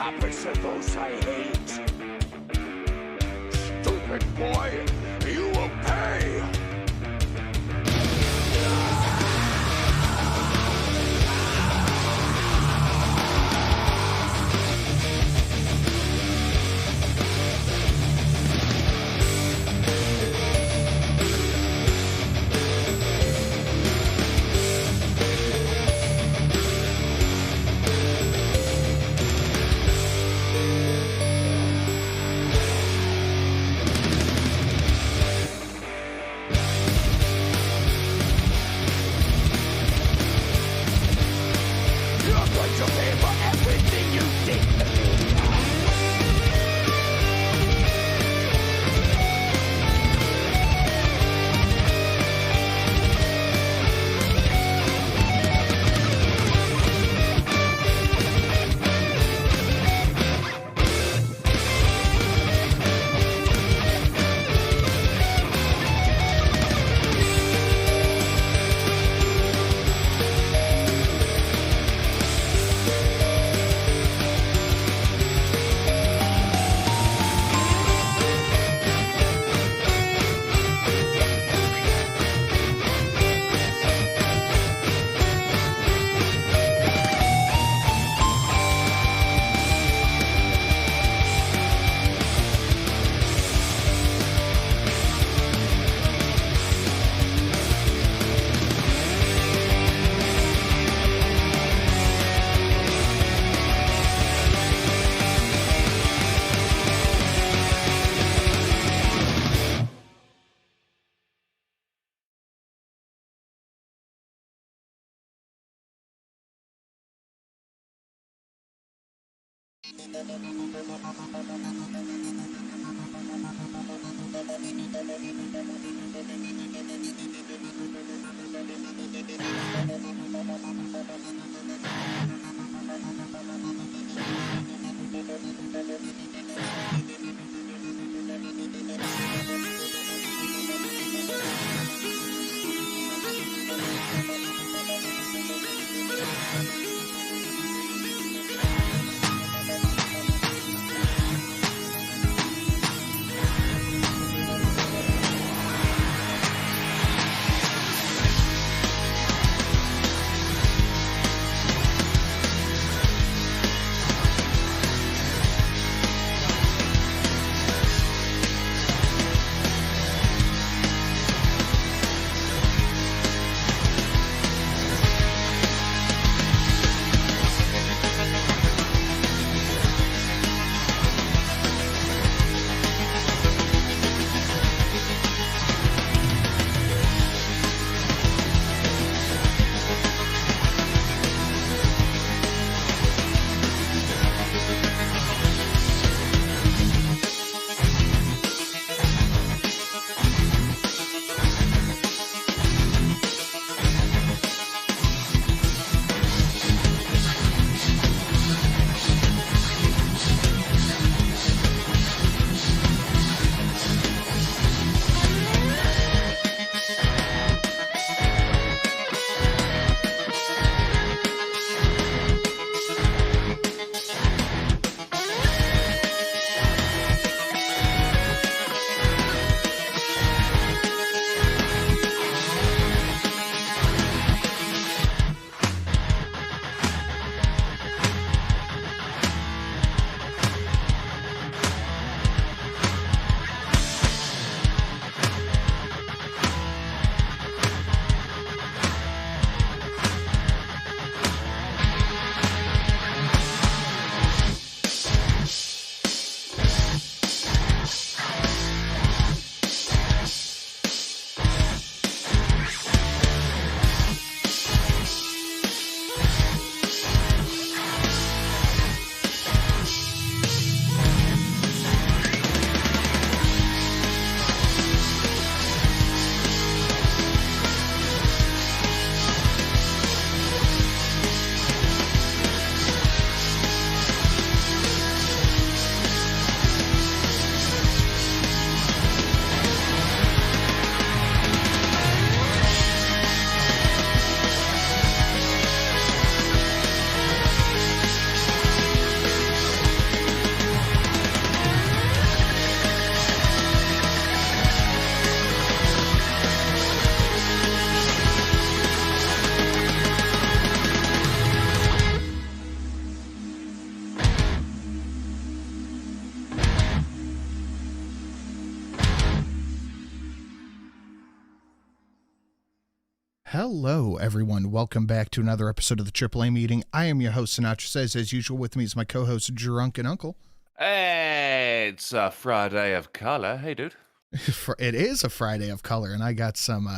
coppers are those I hate. Stupid boy, you will pay! Hello, everyone. Welcome back to another episode of the AAA meeting. I am your host, Sinatra Says. As usual, with me is my co-host, Drunken Uncle. Hey, it's a Friday of color. Hey, dude. It is a Friday of color, and I got some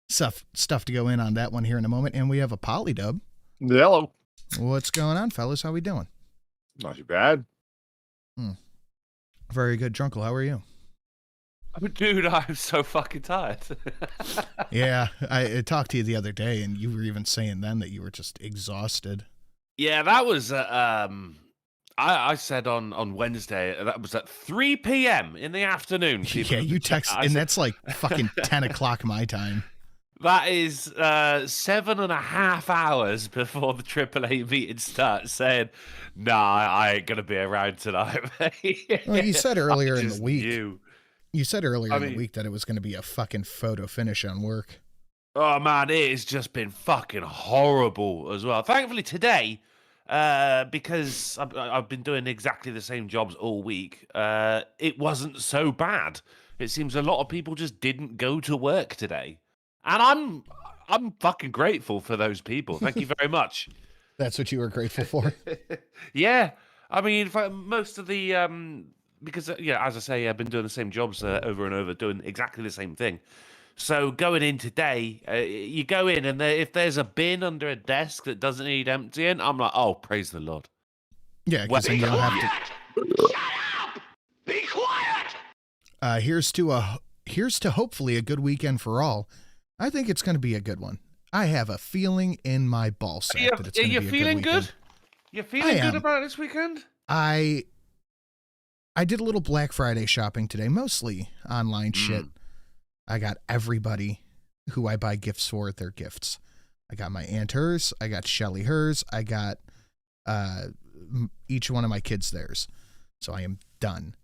stuff to go in on that one here in a moment. And we have a Polydub. Hello. What's going on, fellas? How we doing? Not too bad. Very good. Drunkle, how are you? Dude, I'm so fucking tired. Yeah, I talked to you the other day, and you were even saying then that you were just exhausted. Yeah, that was, I said on Wednesday, that was at 3 p.m. in the afternoon. Yeah, you text, and that's like fucking 10 o'clock my time. That is 7.5 hours before the AAA meeting starts saying, nah, I ain't going to be around tonight, mate. Well, you said earlier in the week. You said earlier in the week that it was going to be a fucking photo finish on work. Oh, man, it has just been fucking horrible as well. Thankfully today, because I've been doing exactly the same jobs all week, it wasn't so bad. It seems a lot of people just didn't go to work today. And I'm fucking grateful for those people. Thank you very much. That's what you were grateful for? Yeah. I mean, for most of the... because, as I say, I've been doing the same jobs over and over, doing exactly the same thing. So going in today, you go in, and if there's a bin under a desk that doesn't need emptying, I'm like, oh, praise the Lord. Yeah, because then you don't have to... Shut up! Be quiet! Here's to hopefully a good weekend for all. I think it's going to be a good one. I have a feeling in my ballsack that it's going to be a good weekend. Are you feeling good? You feeling good about this weekend? I did a little Black Friday shopping today, mostly online shit. I got everybody who I buy gifts for their gifts. I got my aunt hers. I got Shelly hers. I got each one of my kids theirs. So I am done.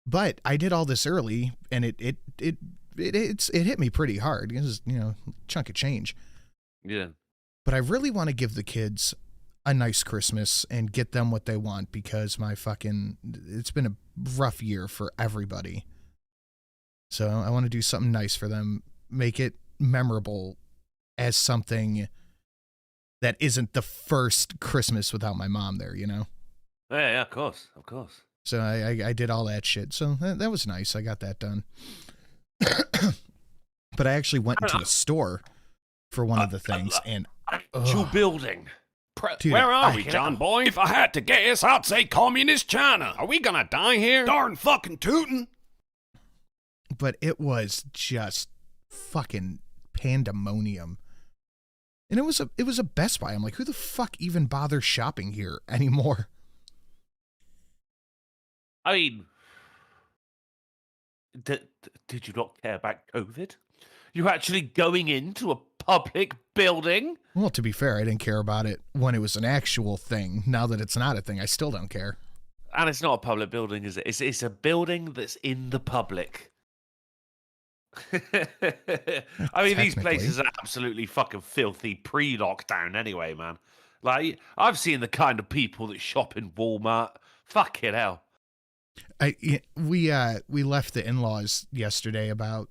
But I did all this early, and it hit me pretty hard. It was, chunk of change. Yeah. But I really want to give the kids a nice Christmas and get them what they want, because it's been a rough year for everybody. So I want to do something nice for them, make it memorable as something that isn't the first Christmas without my mom there, Yeah, of course. So I did all that shit. So that was nice. I got that done. But I actually went into a store for one of the things, and building. Dude, Where are we, John boy? If I had to guess, I'd say communist China. Are we gonna die here? Darn fucking tootin'. But it was just fucking pandemonium. And it was a Best Buy. I'm like, who the fuck even bothers shopping here anymore? I mean, did you not care about COVID? You're actually going into a public building? Well, to be fair, I didn't care about it when it was an actual thing. Now that it's not a thing, I still don't care. And it's not a public building, is it? It's a building that's in the public. I mean, these places are absolutely fucking filthy pre-lockdown anyway, man. Like, I've seen the kind of people that shop in Walmart. Fucking hell. We left the in-laws yesterday about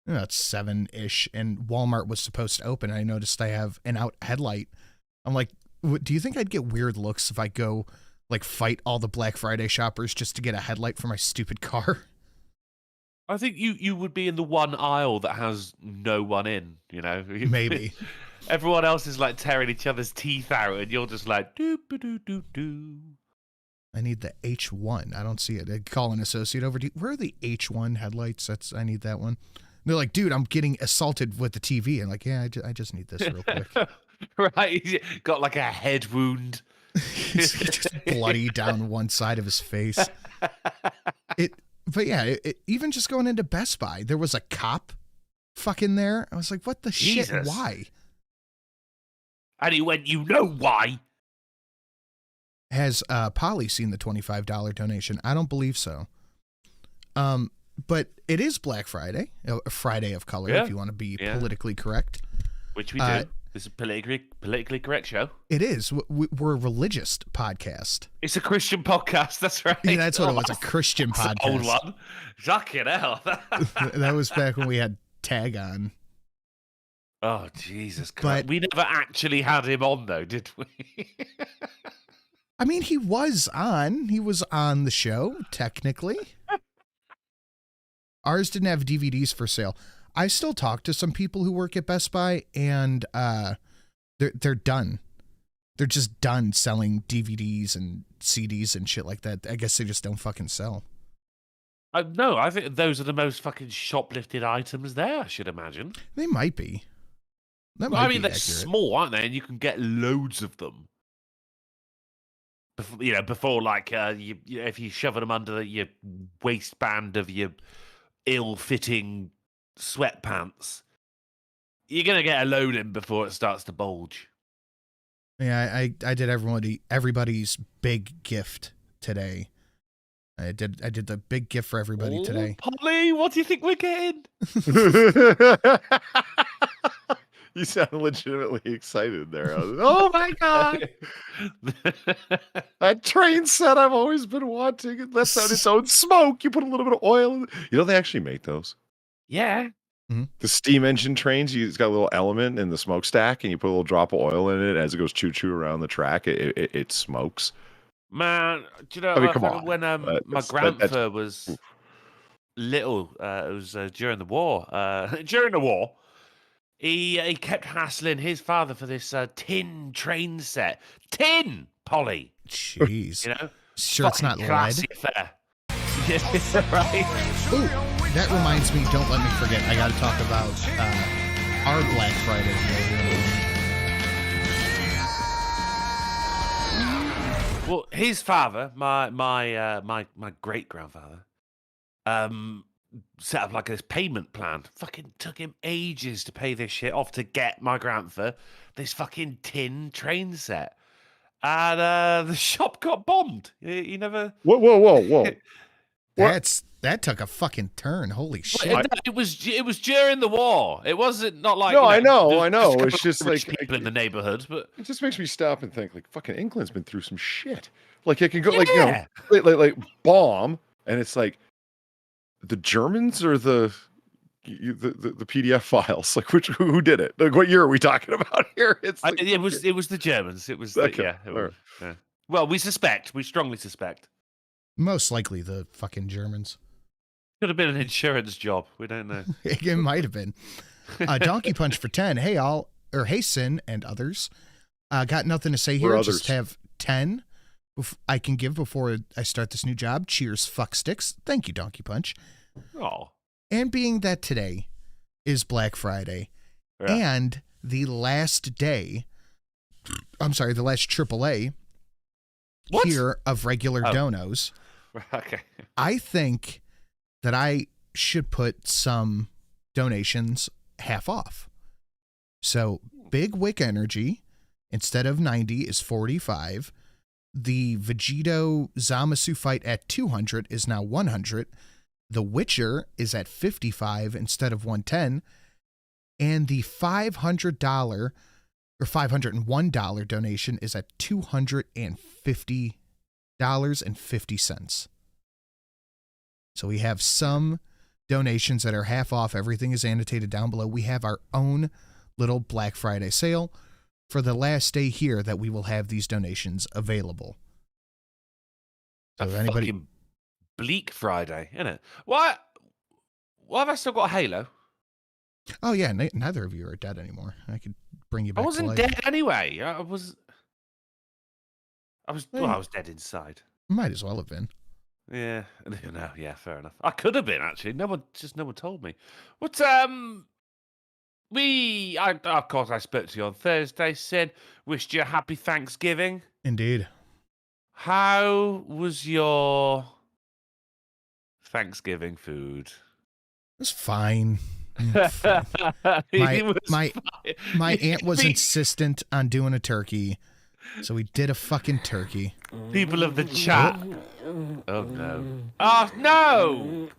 7-ish, and Walmart was supposed to open. I noticed I have an out headlight. I'm like, do you think I'd get weird looks if I go like fight all the Black Friday shoppers just to get a headlight for my stupid car? I think you would be in the one aisle that has no one in, Maybe. Everyone else is like tearing each other's teeth out, and you're just like, doo-ba-doo-doo-doo. I need the H1. I don't see it. I'd call an associate over. Where are the H1 headlights? I need that one. They're like, dude, I'm getting assaulted with the TV. I'm like, yeah, I just need this real quick. Right. He's got like a head wound. He's just bloody down one side of his face. But yeah, even just going into Best Buy, there was a cop fucking there. I was like, what the shit? Why? And he went, you know why? Has Polly seen the $25 donation? I don't believe so. But it is Black Friday, a Friday of color, if you want to be politically correct. Which we do. This is a politically correct show. It is. We're a religious podcast. It's a Christian podcast. That's right. Yeah, that's what it was. A Christian podcast. Old one. Fucking hell. That was back when we had Tag on. Oh, Jesus But Christ. We never actually had him on, though, did we? I mean, he was on. He was on the show, technically. Ours didn't have DVDs for sale. I still talk to some people who work at Best Buy, and they're done. They're just done selling DVDs and CDs and shit like that. I guess they just don't fucking sell. No, I think those are the most fucking shoplifted items there, I should imagine. They might be. That Well, might I mean, be they're accurate. small, aren't they? And you can get loads of them. Before like, if you shove them under your waistband of your ill-fitting sweatpants, you're going to get a load in before it starts to bulge. Yeah, I did everybody's big gift today. I did the big gift for everybody today. Polly, what do you think we're getting? You sound legitimately excited there. Oh my god! That train set I've always been wanting. It lets out its own smoke. You put a little bit of oil in it. You know they actually make those. Yeah. The steam engine trains, it's got a little element in the smokestack, and you put a little drop of oil in it as it goes choo-choo around the track. It smokes. Man, do you know, I mean, come on. when my grandfather was little, it was during the war. During the war, he kept hassling his father for this tin train set. Tin, Polly. Jeez. You know? Sure it's not lead? Classy affair. Yeah, right. Ooh, that reminds me, don't let me forget, I got to talk about our Black Friday deal. Well, his father, my great grandfather, set up like this payment plan. Fucking took him ages to pay this shit off to get my grandfather this fucking tin train set, and the shop got bombed. You never. Whoa! That took a fucking turn. Holy shit! Well, it was during the war. It wasn't not like No, you I know. there's It's just rich like people in the neighborhood, but it just makes me stop and think like fucking England's been through some shit. Like it can go like Yeah. like bomb, and it's like the Germans or the PDF files. Like who did it? Like what year are we talking about here? It's like, it was the Germans. It was Okay. yeah. Yeah. Well, we strongly suspect. Most likely the fucking Germans. Could have been an insurance job. We don't know. It might have been. Donkey Punch for 10. Hey, hey, Sin and others. Got nothing to say here. Just have 10 I can give before I start this new job. Cheers, fuck sticks. Thank you, Donkey Punch. Oh. And being that today is Black Friday and the last day, the last AAA here of regular donos. Okay. I think that I should put some donations half off. So Big Wick Energy, instead of 90, is 45. The Vegito Zamasu fight at 200 is now 100. The Witcher is at 55 instead of 110. And the $500 or $501 donation is at $250.50. So we have some donations that are half off. Everything is annotated down below. We have our own little Black Friday sale for the last day here that we will have these donations available. So anybody... fucking bleak Friday, isn't it? Why have I still got a Halo? Oh yeah, neither of you are dead anymore. I could bring you back. I wasn't to life. dead anyway. I was dead inside. Might as well have been. Yeah, no, yeah, fair enough. I could have been actually. No one told me. What of course I spoke to you on Thursday. Said wished you a happy Thanksgiving. Indeed. How was your Thanksgiving food? It was fine. My aunt was insistent on doing a turkey, so we did a fucking turkey. People of the chat. Oh no. Oh no!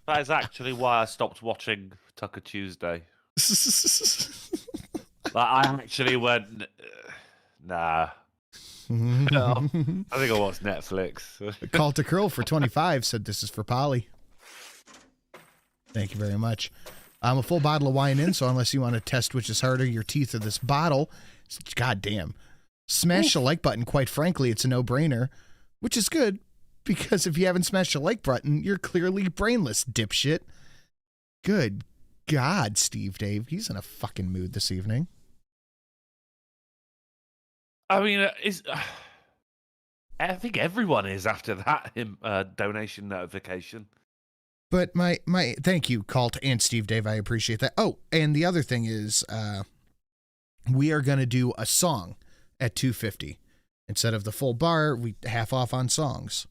That is actually why I stopped watching Tucker Tuesday. Like, I actually went, nah. I think I watched Netflix. Call to Curl for 25 said this is for Polly. Thank you very much. I'm a full bottle of wine in, so unless you want to test which is harder, your teeth or this bottle, goddamn. Smash the like button. Quite frankly, it's a no-brainer, which is good because if you haven't smashed the like button, you're clearly brainless, dipshit. Good God, Steve Dave. He's in a fucking mood this evening. I mean, I think everyone is after that donation notification. But my thank you, Colt and Steve Dave. I appreciate that. Oh, and the other thing is, we are going to do a song at $2.50 instead of the full bar. We half off on songs.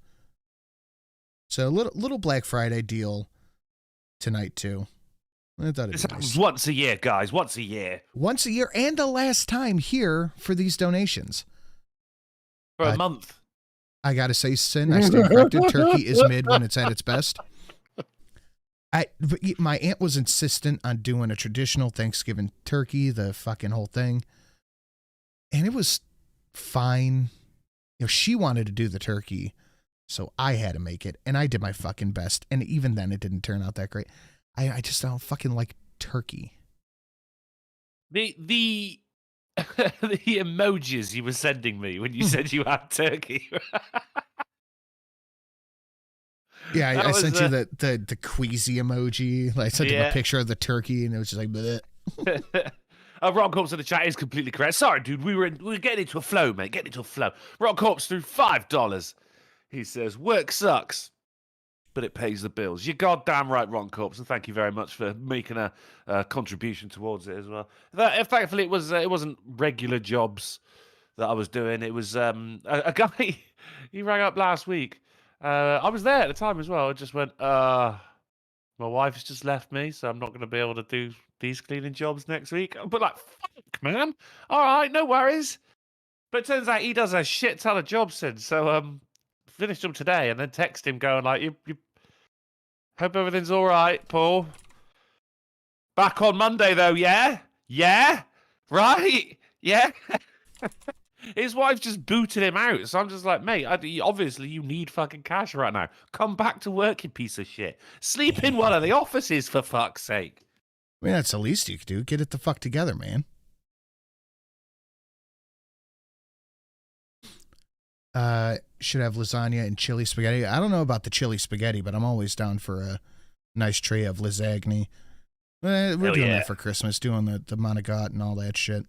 So a little Black Friday deal tonight too. I thought This happens once a year, guys. Once a year. Once a year, and the last time here for these donations. For a month. I gotta say, Sin, I stand corrected. Turkey is mid when it's at its best. My aunt was insistent on doing a traditional Thanksgiving turkey, the fucking whole thing. And it was fine. You know, she wanted to do the turkey, so I had to make it, and I did my fucking best. And even then, it didn't turn out that great. I just don't fucking like turkey. The the emojis you were sending me when you said you had turkey. Yeah, I sent you the queasy emoji. Like, I sent him a picture of the turkey, and it was just like, bleh. Rock Corpse in the chat is completely correct. Sorry, dude, we were getting into a flow, mate. Getting into a flow. Rock Corpse threw $5. He says, work sucks, but it pays the bills. You're goddamn right, Ron Corpse, and thank you very much for making a contribution towards it as well. Thankfully, it wasn't regular jobs that I was doing. It was a guy, he rang up last week. I was there at the time as well. I just went, my wife's just left me, so I'm not going to be able to do these cleaning jobs next week. But like, fuck, man. All right, no worries. But it turns out he does a shit ton of jobs since. So finished them today and then text him going like, you hope everything's all right, Paul. Back on Monday though, yeah? Yeah? Right? Yeah? His wife just booted him out. So I'm just like, mate, obviously you need fucking cash right now. Come back to work, you piece of shit. Sleep in one of the offices, for fuck's sake. I mean, that's the least you could do. Get it the fuck together, man. Should have lasagna and chili spaghetti. I don't know about the chili spaghetti, but I'm always down for a nice tray of lasagna. We're doing that for Christmas, doing the monogot and all that shit.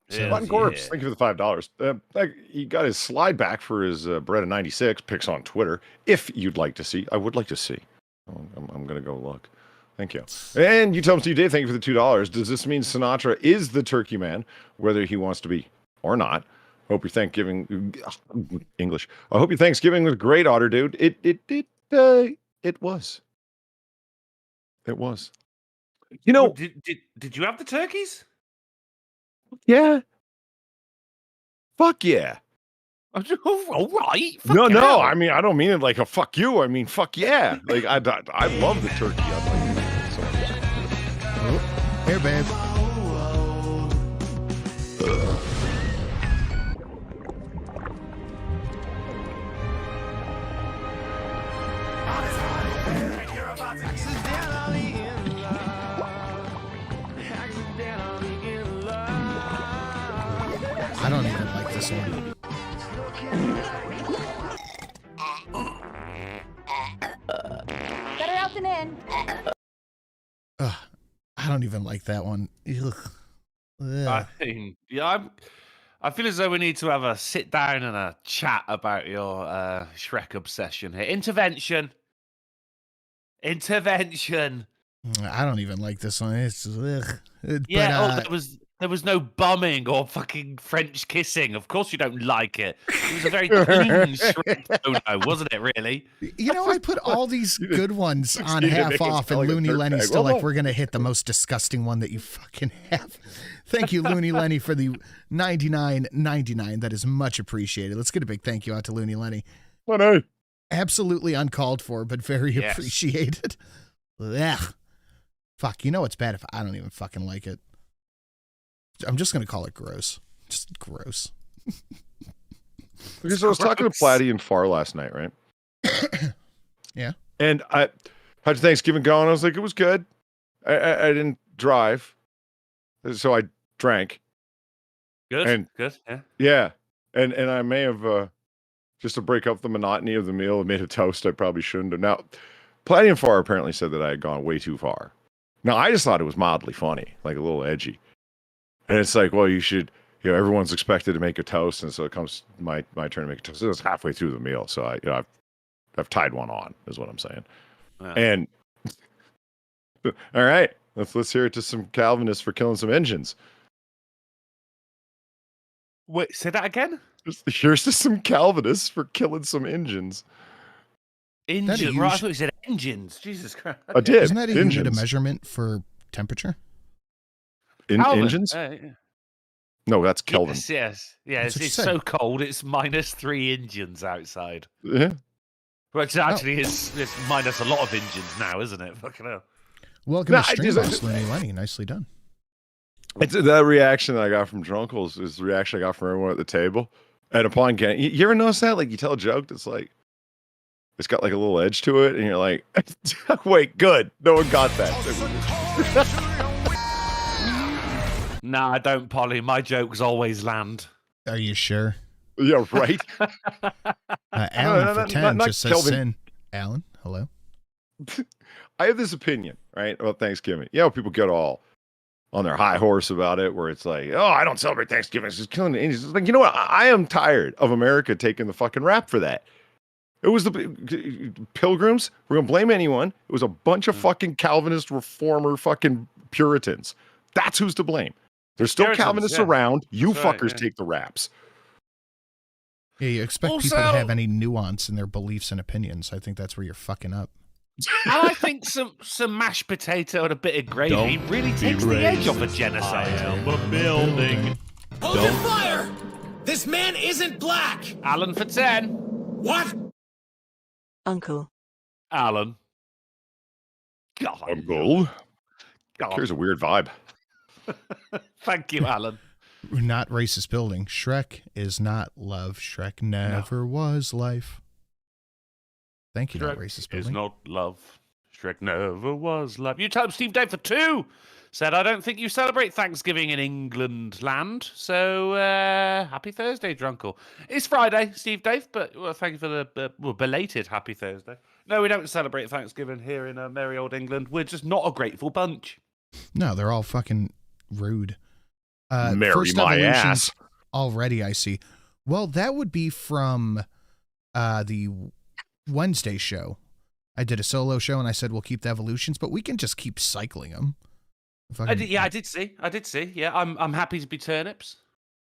So, Button Corpse, thank you for the $5. He got his slide back for his Bread of 96 pics on Twitter. If you'd like to see, I would like to see. I'm going to go look. Thank you. And you tell him, Steve Dave, thank you for the $2. Does this mean Sinatra is the turkey man, whether he wants to be or not? Hope your Thanksgiving English. I hope your Thanksgiving was great, Otter dude. It was. It was. You know, did you have the turkeys? Yeah. Fuck yeah. All right. No. Hell. I mean, I don't mean it like a fuck you. I mean, fuck yeah. Like I love the turkey. Here, babe. I don't even like this one. Better out than in. I don't even like that one. Ugh. I mean, yeah, I feel as though we need to have a sit down and a chat about your Shrek obsession here. Intervention. I don't even like this one. It's ugh. Yeah, there was no bumming or fucking French kissing. Of course you don't like it. It was a very clean Shrek dono, wasn't it, really? You know, I put all these good ones on half off, and Looney Lenny's still like, we're going to hit the most disgusting one that you fucking have. Thank you, Looney Lenny, for the $99.99. That is much appreciated. Let's get a big thank you out to Looney Lenny. What? Absolutely uncalled for, but very appreciated. Ugh. Fuck, you know what's bad if I don't even fucking like it? I'm just going to call it gross. Just gross. Because I was talking to Platty and Far last night, right? Yeah. And I had Thanksgiving going. I was like, it was good. I didn't drive, so I drank. Good. And good. Yeah. yeah, and I may have just to break up the monotony of the meal, made a toast I probably shouldn't have. Now, Platty and Far apparently said that I had gone way too far. Now, I just thought it was mildly funny, like a little edgy. And it's like, well, you should, everyone's expected to make a toast, and so it comes my turn to make a toast. It was halfway through the meal, so I've tied one on, is what I'm saying. Yeah. And all right, let's hear it to some Calvinists for killing some engines. Wait, say that again? Here's to some Calvinists for killing some engines. Engines. Right, I thought you said engines. Jesus Christ. I did. Isn't that a engines. unit of measurement for temperature? Engines? No, that's Kelvin. Yes. Yeah, it's so cold, it's -3 engines outside. Yeah. Which actually is minus a lot of engines now, isn't it? Fucking hell. Welcome to Stream Boss, Lenny. Nicely done. It's that reaction that I got from Drunkles is the reaction I got from everyone at the table. And upon getting, you ever notice that? Like, you tell a joke that's like, it's got like a little edge to it, and you're like, wait, good. No one got that. Nah, I don't, Polly. My jokes always land. Are you sure? Yeah, right. Alan for 10 not just says Kelvin. sin. Alan, hello. I have this opinion, right, about Thanksgiving. People get all on their high horse about it, where it's like, oh, I don't celebrate Thanksgiving. It's just killing the Indians. It's like, you know what? I am tired of America taking the fucking rap for that. It was the Pilgrims. We're going to blame anyone. It was a bunch of fucking Calvinist reformer fucking Puritans. That's who's to blame. There's still Puritans, Calvinists yeah. around. You That's right, fuckers yeah. take the raps. Yeah, you expect people to have any nuance in their beliefs and opinions. I think that's where you're fucking up. And I think some mashed potato and a bit of gravy really takes the edge off a genocide. I am a building. Hold your fire! This man isn't black! Alan for 10. What? Uncle. Alan. God. Uncle. God. Here's a weird vibe. Thank you, Alan. Not racist building. Shrek is not love. Shrek never was life. Thank you, not racist Is building. not love. Shrek never was love. You tell him Steve Dave for 2 said, I don't think you celebrate Thanksgiving in England land. So happy Thursday, Drunkle. It's Friday, Steve Dave, but thank you for the belated happy Thursday. No, we don't celebrate Thanksgiving here in merry old England. We're just not a grateful bunch. No, they're all fucking rude. Marry First my Evolutions ass. already, I see. Well, that would be from the Wednesday show. I did a solo show and I said we'll keep the evolutions, but we can just keep cycling them. I did see. Yeah, I'm happy to be turnips.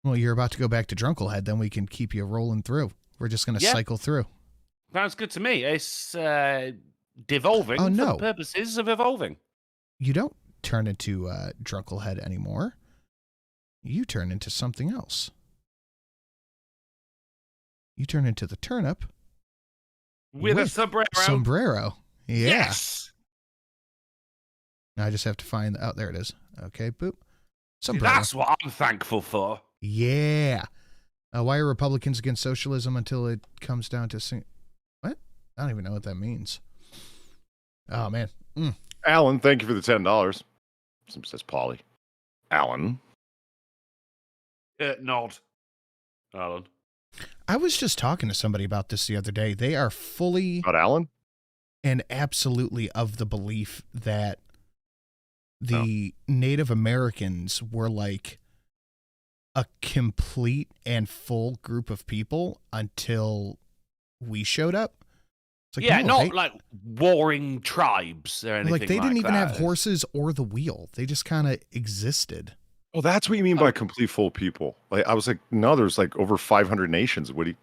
Well, you're about to go back to Drunklehead, then we can keep you rolling through. We're just going to cycle through. Sounds good to me. It's devolving for the purposes of evolving. You don't turn into Drunklehead anymore. You turn into something else. You turn into the turnip. With a sombrero. Sombrero. Yeah. Yes. Now I just have to find. Oh, there it is. Okay, boop. See, that's what I'm thankful for. Yeah. Why are Republicans against socialism until it comes down to what? I don't even know what that means. Oh man. Alan, thank you for the $10. Says Polly. Alan. Nod. Alan. I was just talking to somebody about this the other day. They are fully About Alan? and absolutely of the belief that the Native Americans were like a complete and full group of people until we showed up. It's like, Yeah, no, not they- like warring tribes or anything like they didn't even that. have horses or the wheel. They just kind of existed. Oh, that's what you mean by complete full people. Like I was like, no, there's like over 500 nations. What do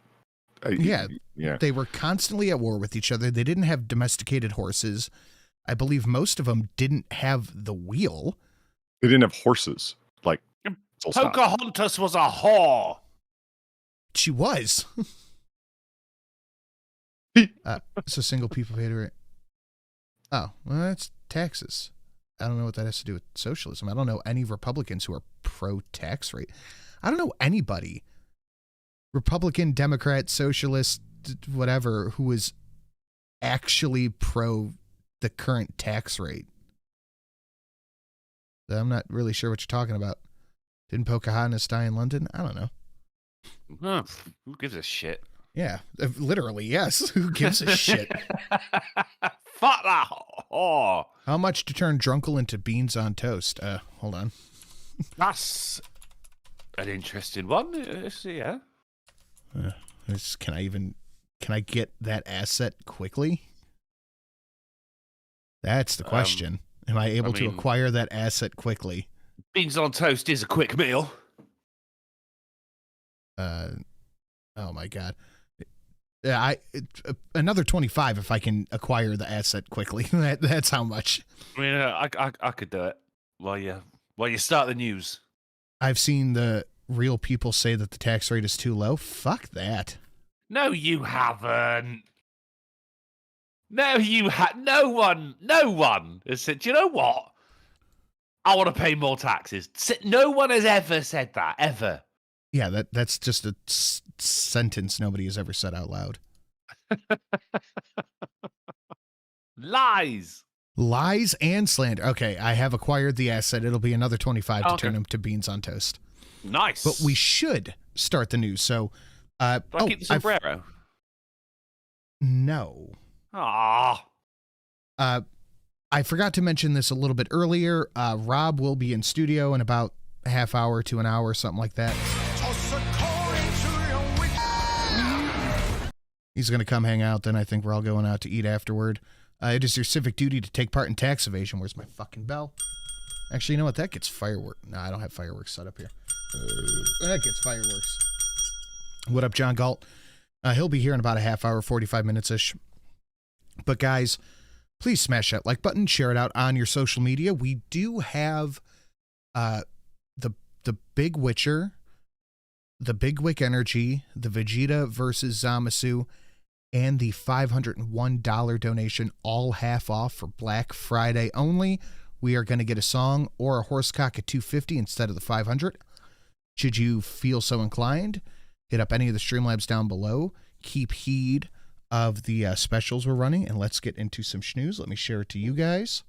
you? Yeah. They were constantly at war with each other. They didn't have domesticated horses. I believe most of them didn't have the wheel. They didn't have horses. Like full stop. Pocahontas was a whore. She was. It's a single people paid rate. Oh, well, that's taxes. I don't know what that has to do with socialism. I don't know any Republicans who are pro-tax rate. I don't know anybody Republican, Democrat, Socialist, whatever, who was actually pro the current tax rate. So I'm not really sure what you're talking about. Didn't Pocahontas die in London? I don't know. Oh, who gives a shit? Yeah, literally, yes. Who gives a shit? Fuck that. Oh, How much to turn drunkle into beans on toast? Hold on. that's an interesting one. Yeah. Can I get that asset quickly? That's the question. Am I able to acquire that asset quickly? Beans on toast is a quick meal. Oh my God. Another 25 if I can acquire the asset quickly. That's how much. I mean, I could do it while you start the news. I've seen the real people say that the tax rate is too low. Fuck that. No, you haven't. No, no one has said, do you know what? I want to pay more taxes. No one has ever said that, ever. Yeah, that's just a sentence nobody has ever said out loud. Lies. Lies and slander. Okay, I have acquired the asset. It'll be another 25 to turn them to beans on toast. Nice. But we should start the news. So, do I keep the sombrero? No. Ah. I forgot to mention this a little bit earlier. Rob will be in studio in about a half hour to an hour, something like that. He's going to come hang out. Then I think we're all going out to eat afterward. It is your civic duty to take part in tax evasion. Where's my fucking bell? Actually, you know what? That gets fireworks. No, I don't have fireworks set up here. That gets fireworks. What up, John Galt? He'll be here in about a half hour, 45 minutes-ish. But guys, please smash that like button. Share it out on your social media. We do have the Big Witcher, the Big Wick Energy, the Vegeta versus Zamasu, and the $501 donation all half off for Black Friday only. We are going to get a song or a horsecock at $250 instead of the $500. Should you feel so inclined, hit up any of the Streamlabs down below. Keep heed of the specials we're running, and let's get into some schnews. Let me share it to you guys.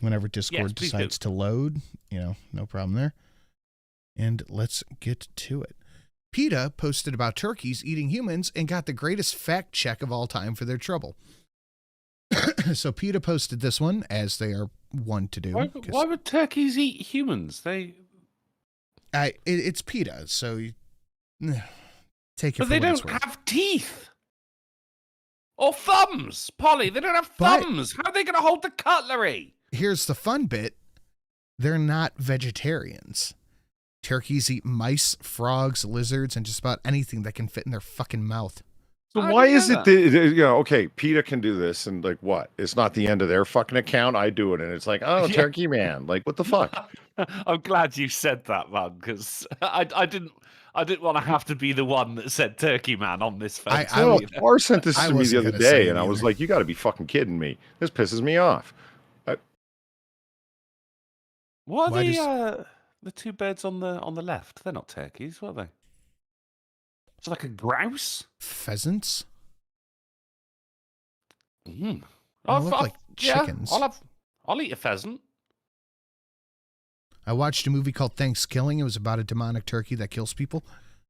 Whenever Discord decides to load, no problem there. And let's get to it. PETA posted about turkeys eating humans and got the greatest fact check of all time for their trouble. So PETA posted this one, as they are one to do. Why would turkeys eat humans? It's PETA, so you take it. But they don't have teeth or thumbs, Polly. They don't have thumbs. How are they going to hold the cutlery? Here's the fun bit: they're not vegetarians. Turkeys eat mice, frogs, lizards, and just about anything that can fit in their fucking mouth. So why is it that, okay, PETA can do this, and like what? It's not the end of their fucking account. I do it, and it's like, oh, Turkey Man, like what the fuck? I'm glad you said that, man, because I didn't want to have to be the one that said Turkey Man on this phone. Or sent this to me the other day, and I was like, you got to be fucking kidding me. This pisses me off. What are the two birds on the left? They're not turkeys, are they? It's like a grouse? Pheasants? Mm. Look like chickens. I'll eat a pheasant. I watched a movie called Thanksgiving. It was about a demonic turkey that kills people.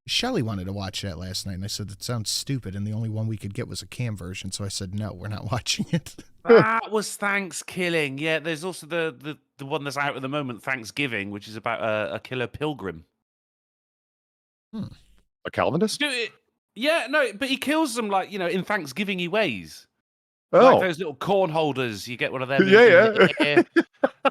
Shelly wanted to watch that last night, and I said, that sounds stupid, and the only one we could get was a cam version, so I said, no, we're not watching it. That was Thanksgiving. Yeah, there's also the one that's out at the moment, Thanksgiving, which is about a killer pilgrim. A Calvinist? Yeah, no, but he kills them in Thanksgiving-y ways. Oh. Like those little corn holders, you get one of them. Yeah.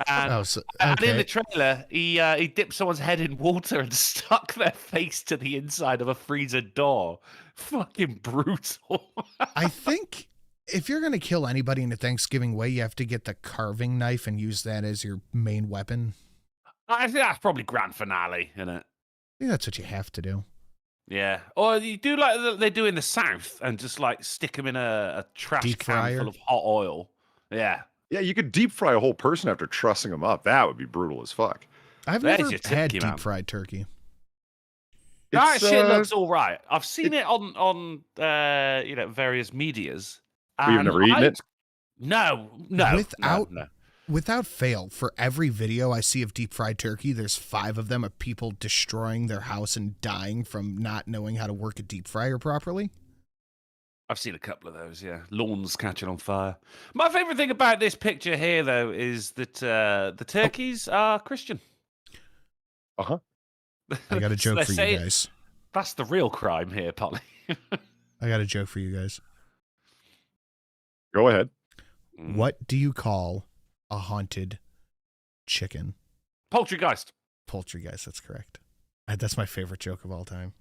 And in the trailer, he dipped someone's head in water and stuck their face to the inside of a freezer door. Fucking brutal. I think if you're going to kill anybody in a Thanksgiving way, you have to get the carving knife and use that as your main weapon. I think that's probably grand finale, isn't it? I think that's what you have to do. Yeah. Or you do like they do in the South and just stick them in a trash can full of hot oil. Yeah. Yeah, you could deep fry a whole person after trussing them up. That would be brutal as fuck. I've never had deep fried turkey. That It's, shit looks all right. I've seen it on various medias. But you've never eaten it? No. Without fail, for every video I see of deep fried turkey, there's 5 of them of people destroying their house and dying from not knowing how to work a deep fryer properly. I've seen a couple of those, yeah. Lawns catching on fire. My favorite thing about this picture here, though, is that the turkeys are Christian. Uh-huh. I got a joke for you guys. That's the real crime here, Polly. I got a joke for you guys. Go ahead. What do you call a haunted chicken? Poultrygeist. Poultrygeist, that's correct. That's my favorite joke of all time.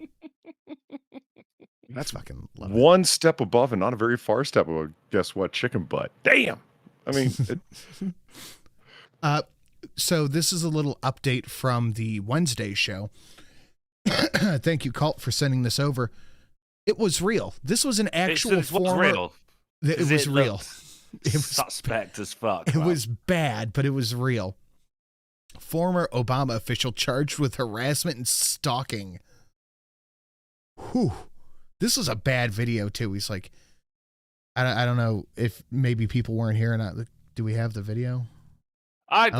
That's fucking love it. One step above and not a very far step above. Guess what? Chicken butt. Damn. I mean, So this is a little update from the Wednesday show. Thank you, Colt, for sending this over. It was real. This was an actual It was real. It was real. It was suspect as fuck. It was bad, but it was real. Former Obama official charged with harassment and stalking. Whew. This was a bad video too. He's like, I don't know if maybe people weren't here or not. Do we have the video? I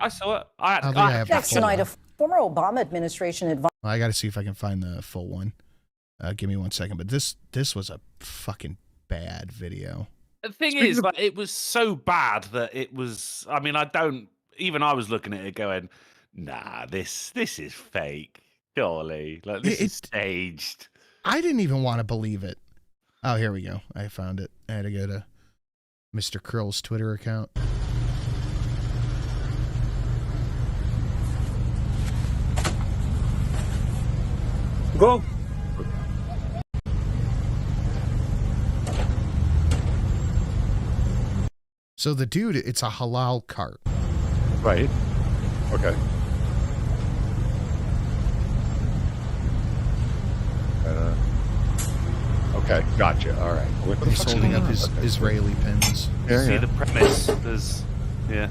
saw it. I think I have the Next full tonight, one. a former Obama administration advisor. I got to see if I can find the full one. Give me 1 second. But this was a fucking bad video. The thing is, like, it was so bad that it was. I mean, even I was looking at it going, nah, this is fake. Surely, like this is staged. I didn't even want to believe it. Oh, here we go. I found it. I had to go to Mr. Krill's Twitter account. Go. So the dude, it's a halal cart. right. Okay. Okay, gotcha. All right. What the He's fuck's holding going up on? his Okay. Israeli pins. Yeah, See yeah. the premise. There's, yeah.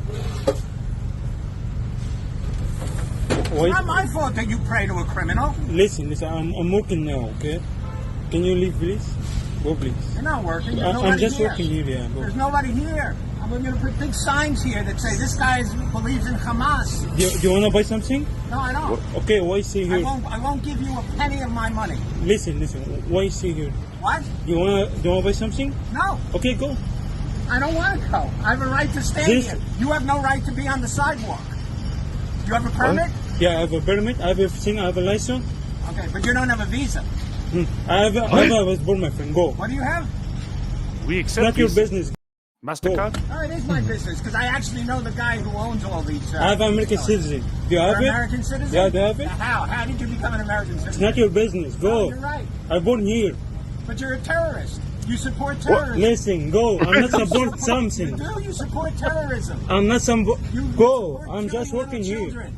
Wait, Not my fault that you pray to a criminal. listen, I'm working now, okay? Can you leave, please? Go, please. You're not working. There's I'm nobody just here. working here, yeah. Go. There's nobody here. I'm going to put big signs here that say this guy believes in Hamas. Do you want to buy something? No, I don't. Okay, why stay I here? won't give you a penny of my money. Listen, why stay here? What? Do you want to buy something? No, Okay, go. I don't want to go. I have a right to stand This- here. You have no right to be on the sidewalk. You have a permit? Yeah, I have a permit, I have everything, I have a license. Okay, but you don't have a visa. I have a passport, my friend. Go. What do you have? We It's accept not your these. business. MasterCard. Oh, it is my business because I actually know the guy who owns all these. I have American stores. citizen. Do you You're have it? American citizen? Yeah, do you have it? How? How did you become an American It's citizen? not your business. Oh, Go. you're right. I born here. But you're a terrorist. You support terrorism. Listen, go. I'm not support You something. do. You support terrorism. I'm not some. You Go. support I'm just killing working little here. children.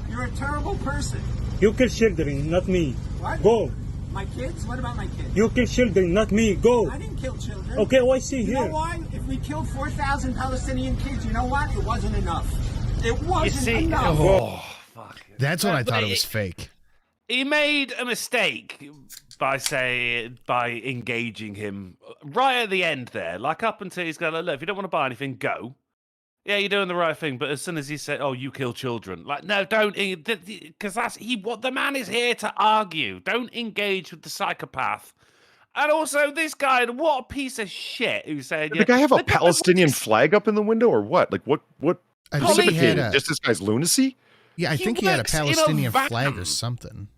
You're a terrible person. You kill children, not me. What? Go. My kids? What about my kids? You kill children, not me. Go. I didn't kill children. Okay, why stay You know here? why? If we killed 4,000 Palestinian kids, you know what? It wasn't enough. It You wasn't see, enough. oh, fuck. That's when I But thought it was fake. He made a mistake by engaging him right at the end there. Like up until he's going, look, if you don't want to buy anything, go. Yeah, you're doing the right thing. But as soon as he said, "Oh, you kill children," like, no, don't, because that's what the man is here to argue. Don't engage with the psychopath. And also, this guy, what a piece of shit! Who said, Did the guy have a Palestinian flag up in the window or what? Like what I think he had precipitated a, just this guy's lunacy? yeah, I he think he had a works in a Palestinian flag van. or something.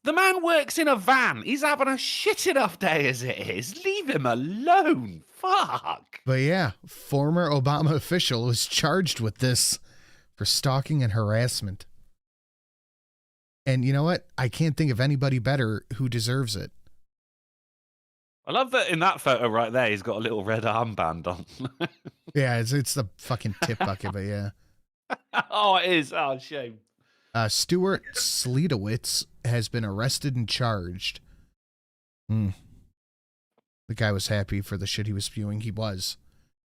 The man works in a van. He's having a shit enough day as it is. Leave him alone. Fuck. But yeah, former Obama official was charged with this for stalking and harassment. And you know what? I can't think of anybody better who deserves it. I love that in that photo right there, he's got a little red armband on. Yeah, it's the fucking tip bucket, but yeah. Oh, it is. Oh, shame. Stuart Sledowitz has been arrested and charged. The guy was happy for the shit he was spewing. He was.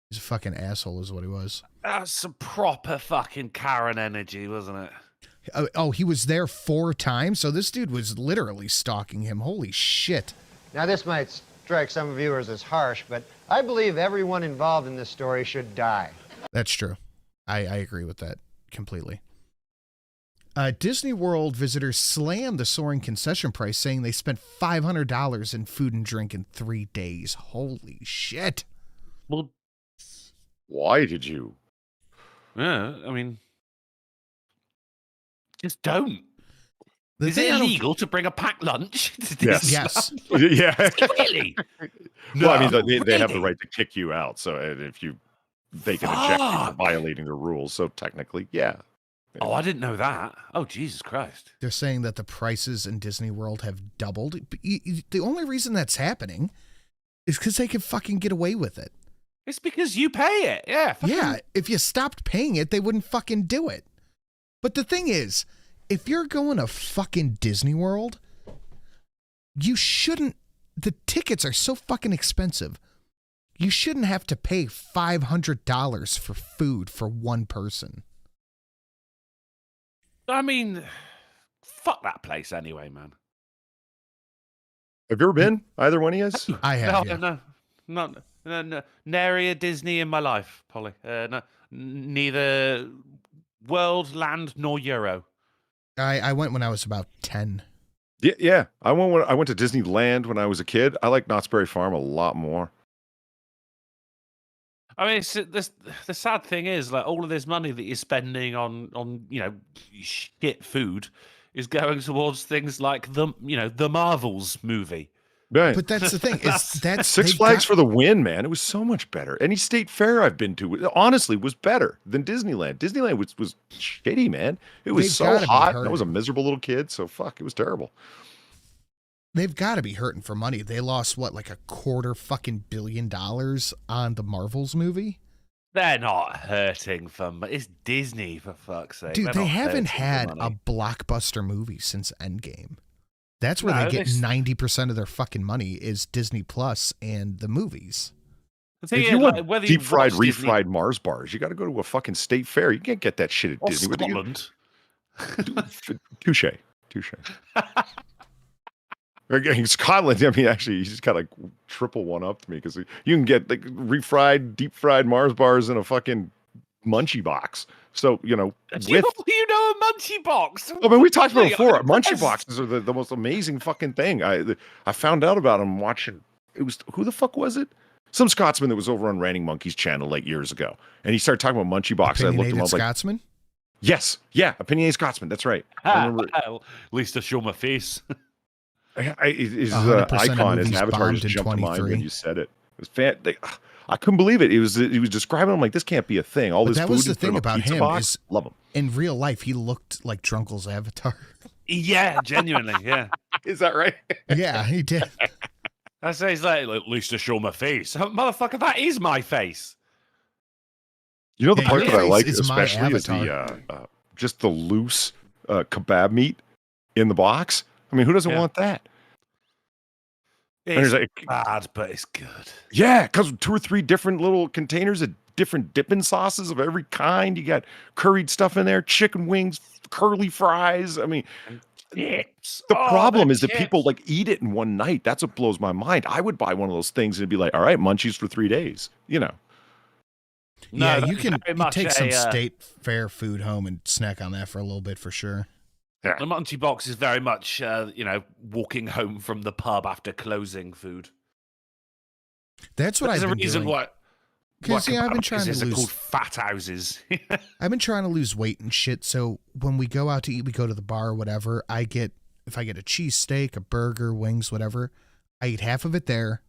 He's a fucking asshole is what he was. That's some proper fucking Karen energy, wasn't it? Oh, he was there 4 times? So this dude was literally stalking him. Holy shit. Now, this might strike some viewers as harsh, but I believe everyone involved in this story should die. That's true. I agree with that completely. Disney World visitors slammed the soaring concession price, saying they spent $500 in food and drink in 3 days. Holy shit. Well, Why did you? yeah, I mean, just don't. The Is thing it I don't- illegal to bring a packed lunch? to Yes. Yes. Yeah. Really? Well, I mean, No, they have the really? right to kick you out. So if they can eject you for Fuck. violating the rules. So technically, yeah. Oh, I didn't know that. Oh, Jesus Christ. They're saying that the prices in Disney World have doubled. The only reason that's happening is because they can fucking get away with it. It's because you pay it. Yeah. Yeah, if you stopped paying it, they wouldn't fucking do it. But the thing is, if you're going to fucking Disney World, you shouldn't. The tickets are so fucking expensive. You shouldn't have to pay $500 for food for one person. I mean, fuck that place anyway, man. Have you ever been? Either one of you? I have. yeah. No, nary a Disney in my life, Polly. No, neither World, Land, nor Euro. I went when I was about 10. Yeah. I went to Disneyland when I was a kid. I like Knott's Berry Farm a lot more. I mean, the sad thing is, like, all of this money that you're spending on shit food is going towards things like the Marvels movie. Right. But that's the thing. That's Six Flags for the win, man. It was so much better. Any state fair I've been to, honestly, was better than Disneyland. Disneyland was shitty, man. It was They've so gotta be hot. I hurting. was a miserable little kid, so fuck, it was terrible. They've got to be hurting for money. They lost like $250 million on the Marvels movie. They're not hurting for money. It's Disney, for fuck's sake. Dude, They're they not hurting hurting for had a money. blockbuster movie since Endgame. That's where No, they get they s- 90% of their fucking money is Disney Plus and the movies. The thing If is, you like, want whether you deep fried, watch Disney- refried Mars bars, you got to go to a fucking state fair. You can't get that shit at or Disney. What do you- Scotland. Touche. In Scotland, I mean, actually, you just got like triple one up to me because you can get like refried, deep fried Mars bars in a fucking munchie box. So, Do you know a munchie box? I mean, we talked about it Really? before. Munchie Yes. boxes are the most amazing fucking thing. I found out about them watching. It was who the fuck was it? Some Scotsman that was over on Ranting Monkey's channel like years ago, and he started talking about munchie boxes. I looked him Opinionated up, I was like, Scotsman? yes, yeah, opinionated Scotsman. That's right. I remember. Well, at least I show my face. His 100% of icon, his movies avatar bombed just in jumped to mind 23. when you said it. It was I couldn't believe it. He was describing him like this can't be a thing. All But this that food was the is put in thing a about pizza him box. is Love him. in real life, he looked like Drunkle's avatar. Yeah, genuinely, yeah. Is that right? Yeah, he did. I say he's like, at least I show my face. Motherfucker, that is my face. You know the Yeah, part your that I face like is my especially is the avatar. just the loose kebab meat in the box. I mean, who doesn't Yeah. want that? And It's there's like, bad, but it's good. yeah, it comes with 2 or 3 different little containers of different dipping sauces of every kind. You got curried stuff in there, chicken wings, curly fries. I mean, Chips. the problem the is that people chips. like eat it in one night. That's what blows my mind. I would buy one of those things and be like, all right, munchies for 3 days. You know, No, yeah, that's you can very much take some a, state fair food home and snack on that for a little bit for sure. The munchie box is very much, walking home from the pub after closing food. That's what There's I've a been reason doing. what. 'Cause, see, I've been trying to They're lose. called fat houses. I've been trying to lose weight and shit. So when we go out to eat, we go to the bar or whatever. If I get a cheesesteak, a burger, wings, whatever, I eat half of it there,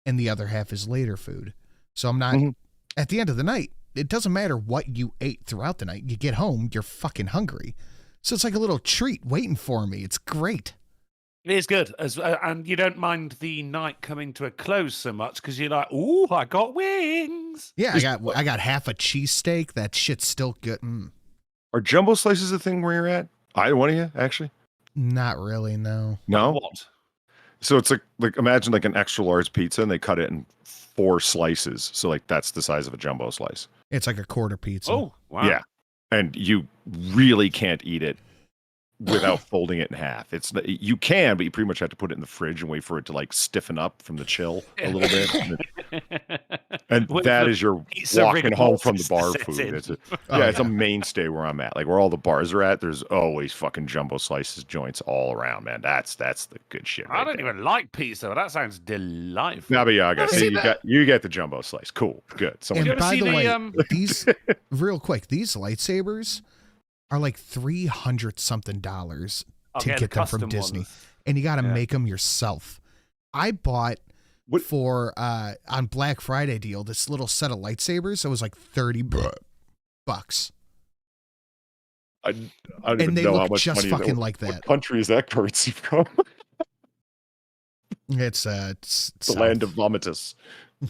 and the other half is later food. So I'm not. Mhm. At the end of the night, it doesn't matter what you ate throughout the night. You get home, you're fucking hungry. So it's like a little treat waiting for me. It's great. It is good, and you don't mind the night coming to a close so much because you're like, "Ooh, I got wings." Yeah, I got half a cheesesteak. That shit's still good. are jumbo slices a thing where you're at? Either one of you, actually? Not really, no. No. What? So it's like imagine like an extra large pizza and they cut it in 4 slices. So like that's the size of a jumbo slice. It's like a quarter pizza. Oh, wow. Yeah. And you really can't eat it without folding it in half. You can, but you pretty much have to put it in the fridge and wait for it to like stiffen up from the chill a little bit. And that is your walking home from the bar food. It's a mainstay where I'm at. Like where all the bars are at, there's always fucking jumbo slices joints all around, man. That's the good shit. I don't even like pizza. That sounds delightful. No, but yeah, I got you get the jumbo slice. Cool, good. And by the way, these real quick, these lightsabers are like $300 something to get them from Disney, and you got to make them yourself. I bought for on Black Friday deal this little set of lightsabers. It was like $30. I don't even they know look how much just money fucking like that. What country is that currency from? It's the land of vomitus.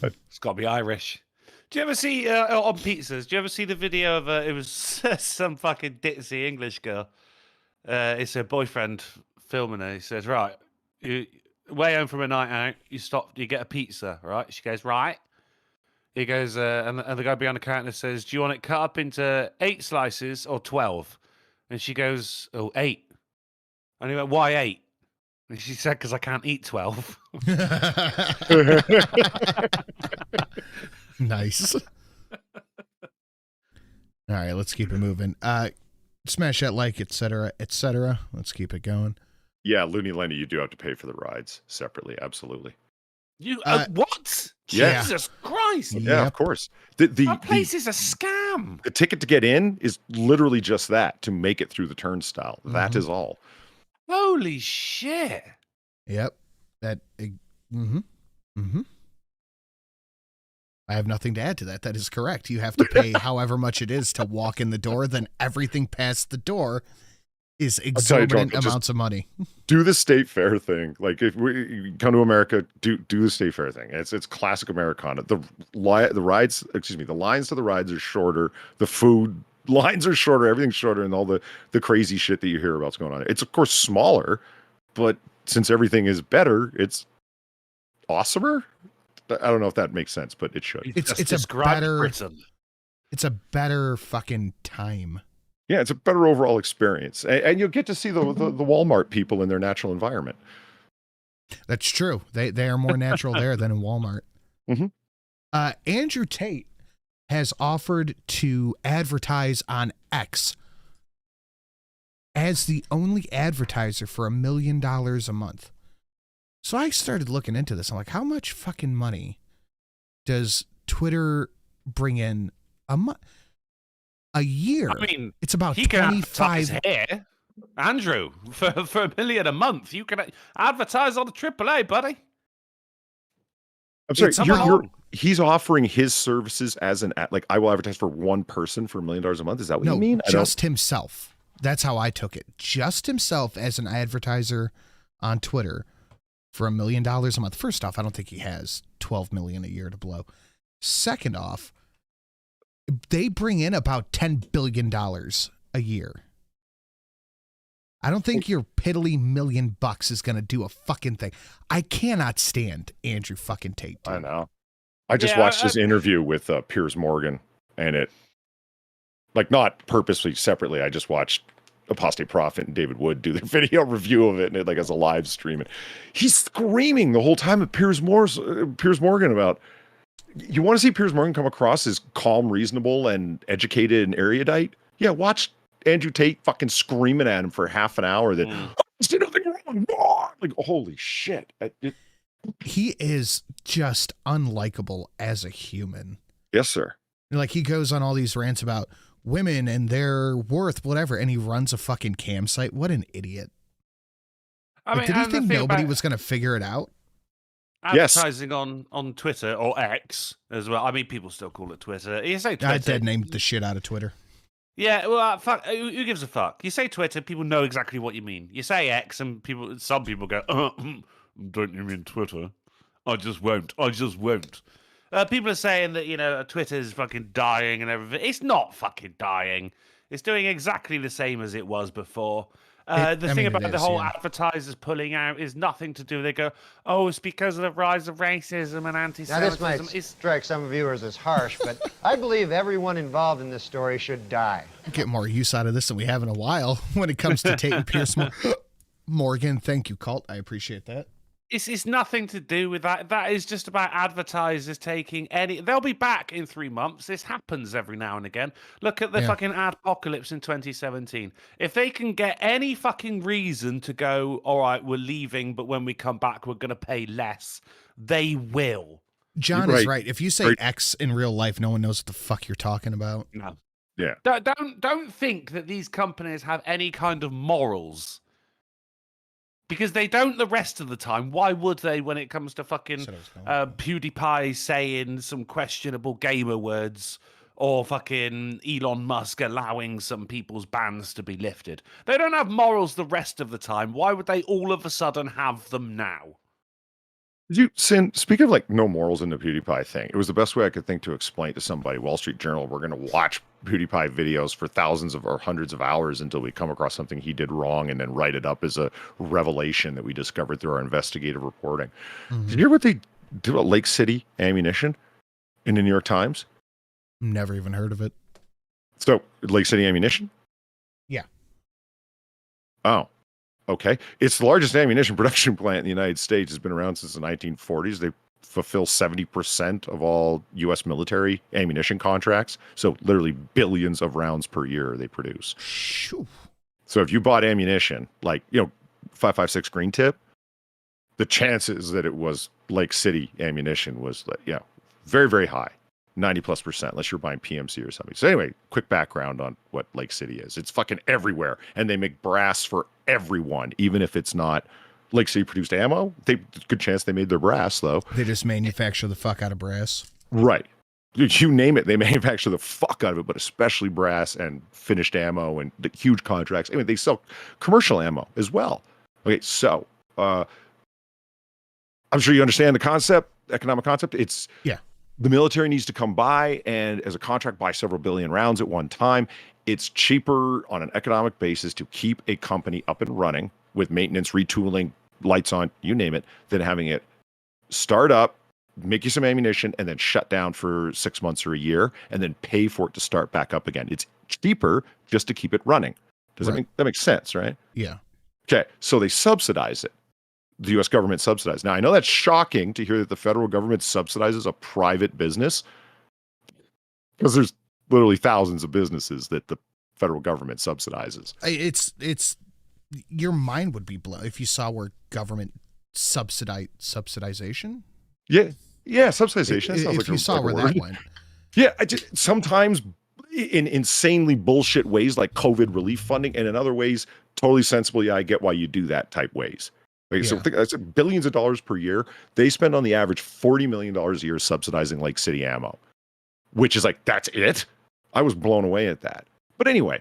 It's got to be Irish. Do you ever see on pizzas? Do you ever see the video of it was some fucking ditzy English girl? It's her boyfriend filming her. He says, "Right, you way home from a night out. You get a pizza, right?" She goes, "Right." He goes, and the guy behind the counter says, "Do you want it cut up into 8 slices or 12?" And she goes, "Oh, 8." And he went, "Why 8?" And she said, "Because I can't eat 12." Nice. All right, let's keep it moving. Smash that like, etc., etc. Let's keep it going. Yeah, Looney Lenny, you do have to pay for the rides separately. Absolutely. You what? Yeah. Jesus Christ! Yeah, of course. That place is a scam. The ticket to get in is literally just that, to make it through the turnstile. That is all. Holy shit! Yep. That. I have nothing to add to that. That is correct. You have to pay however much it is to walk in the door. Then everything past the door is exorbitant amounts of money. Do the state fair thing. Like if we come to America, do the state fair thing. It's classic Americana. The lines to the rides are shorter. The food lines are shorter. Everything's shorter, and all the crazy shit that you hear about's going on. It's of course smaller, but since everything is better, it's awesomer. I don't know if that makes sense, but it should. It's a better Britain. It's a better fucking time. Yeah, it's a better overall experience, and you'll get to see the Walmart people in their natural environment. That's true. They are more natural there than in Walmart. Mm-hmm. Andrew Tate has offered to advertise on X as the only advertiser for $1 million a month. So I started looking into this. I'm like, how much fucking money does Twitter bring in a year? I mean, it's about he can 25. advertise here, Andrew, for $1 million a month. You can advertise on the AAA, buddy. I'm sorry, he's offering his services as I will advertise for one person for $1 million a month. Is that what you mean? Just himself. That's how I took it. Just himself as an advertiser on Twitter for $1 million a month. First off, I don't think he has $12 million a year to blow. Second off, they bring in about $10 billion a year. I don't think your piddly $1 million is going to do a fucking thing. I cannot stand Andrew fucking Tate. Dude. I know. I just watched his interview with Piers Morgan, and it, not purposely separately, I just watched Apostate Prophet and David Wood do their video review of it, and it as a live stream. And he's screaming the whole time at Piers Morgan about, you want to see Piers Morgan come across as calm, reasonable, and educated and erudite? Yeah, watch Andrew Tate fucking screaming at him for half an hour that I did nothing wrong. Like, holy shit. He is just unlikable as a human. Yes, sir. Like, he goes on all these rants about women and their worth, whatever, and he runs a fucking campsite. What an idiot. Did he think nobody was going to figure it out? Advertising on Twitter or X as well. I mean, people still call it Twitter. You say Twitter. I dead named the shit out of Twitter. Yeah, well, fuck. Who gives a fuck? You say Twitter, people know exactly what you mean. You say X, and some people go, "Don't you mean Twitter?" I just won't. People are saying that Twitter's fucking dying and everything. It's not fucking dying. It's doing exactly the same as it was before. The thing about it the is, whole yeah. advertisers pulling out is nothing to do. They go, oh, it's because of the rise of racism and Now, anti-Semitism. this might strike some viewers as harsh, but I believe everyone involved in this story should die. Get more use out of this than we have in a while when it comes to Tate Pierce Morgan. Thank you, Cult. I appreciate that. It's nothing to do with that. That is just about advertisers taking any. They'll be back in 3 months. This happens every now and again. Look at the fucking adpocalypse in 2017. If they can get any fucking reason to go, all right, we're leaving, but when we come back, we're going to pay less, they will. John is right. If you say X in real life, no one knows what the fuck you're talking about. No. Yeah. Don't think that these companies have any kind of morals. Because they don't the rest of the time. Why would they when it comes to fucking PewDiePie saying some questionable gamer words or fucking Elon Musk allowing some people's bans to be lifted? They don't have morals the rest of the time. Why would they all of a sudden have them now? Speaking of like no morals in the PewDiePie thing, it was the best way I could think to explain to somebody. Wall Street Journal, we're going to watch PewDiePie videos for thousands of or hundreds of hours until we come across something he did wrong and then write it up as a revelation that we discovered through our investigative reporting. Did you hear what they did about Lake City ammunition in the New York Times? Never even heard of it. So Lake City ammunition? Yeah. Oh. Okay. It's the largest ammunition production plant in the United States. It's been around since the 1940s. They fulfill 70% of all U.S. military ammunition contracts. So literally billions of rounds per year they produce. Shoo. So if you bought ammunition, like, 5.56 green tip, the chances that it was Lake City ammunition was, very, very high. 90+%, unless you're buying PMC or something. So anyway, quick background on what Lake City is. It's fucking everywhere. And they make brass for everyone, even if it's not Lake City produced ammo. Good chance they made their brass, though. They just manufacture the fuck out of brass. Right. You name it, they manufacture the fuck out of it, but especially brass and finished ammo and the huge contracts. I mean, they sell commercial ammo as well. Okay, so I'm sure you understand the concept, economic concept. It's the military needs to come by and as a contract buy several billion rounds at one time. It's cheaper on an economic basis to keep a company up and running with maintenance, retooling, lights on, you name it, than having it start up, make you some ammunition, and then shut down for 6 months or a year, and then pay for it to start back up again. It's cheaper just to keep it running. Does that make sense, right? Yeah. Okay, so they subsidize it. The U.S. government subsidizes. Now, I know that's shocking to hear that the federal government subsidizes a private business because there's literally thousands of businesses that the federal government subsidizes. It's your mind would be blown if you saw where government subsidization. Yeah, subsidization. That sounds if like you saw where that went. Yeah, sometimes in insanely bullshit ways like COVID relief funding, and in other ways totally sensible. Yeah, I get why you do that type ways. Okay, so that's billions of dollars per year. They spend on the average $40 million a year subsidizing Lake City ammo, which is like, that's it? I was blown away at that. But anyway,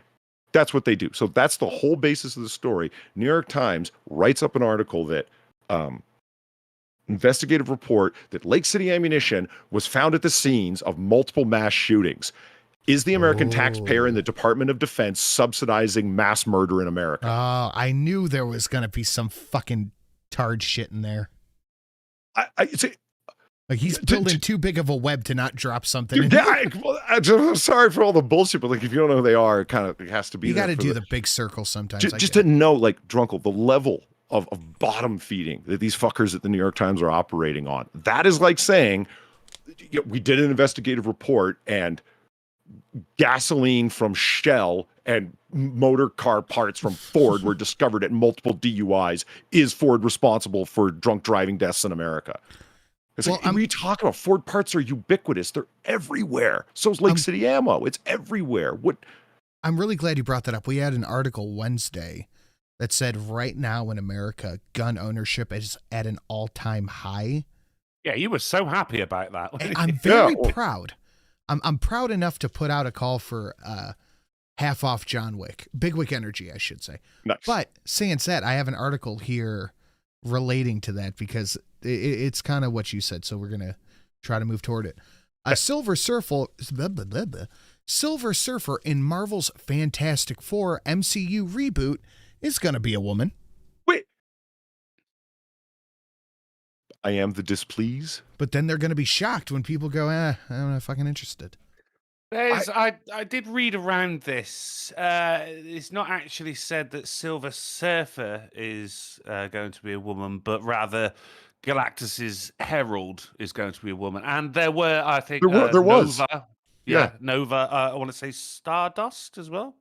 that's what they do. So that's the whole basis of the story. New York Times writes up an article that investigative report that Lake City ammunition was found at the scenes of multiple mass shootings. Is the American taxpayer and the Department of Defense subsidizing mass murder in America? I knew there was going to be some fucking tard shit in there. Like he's building too big of a web to not drop something. I'm sorry for all the bullshit, but like if you don't know who they are, it has to be. You got to do the big circle sometimes. Just to know, like Drunkle, the level of bottom feeding that these fuckers at the New York Times are operating on. That is like saying, we did an investigative report and gasoline from Shell and motor car parts from Ford were discovered at multiple DUIs. Is Ford responsible for drunk driving deaths in America? It's like, we talk about Ford parts are ubiquitous. They're everywhere. So is Lake City ammo. It's everywhere. I'm really glad you brought that up. We had an article Wednesday that said right now in America, gun ownership is at an all-time high. Yeah, you were so happy about that. I'm very proud. I'm proud enough to put out a call for half off John Wick. Big Wick Energy, I should say. Nice. But saying that, I have an article here relating to that because it's kind of what you said. So we're going to try to move toward it. Silver Surfer in Marvel's Fantastic Four MCU reboot is going to be a woman. Wait. I am the displease. But then they're going to be shocked when people go, I'm not fucking interested. I did read around this. It's not actually said that Silver Surfer is going to be a woman, but rather Galactus's Herald is going to be a woman. And there were, I think, there was. Nova. Yeah. Nova. I want to say Stardust as well.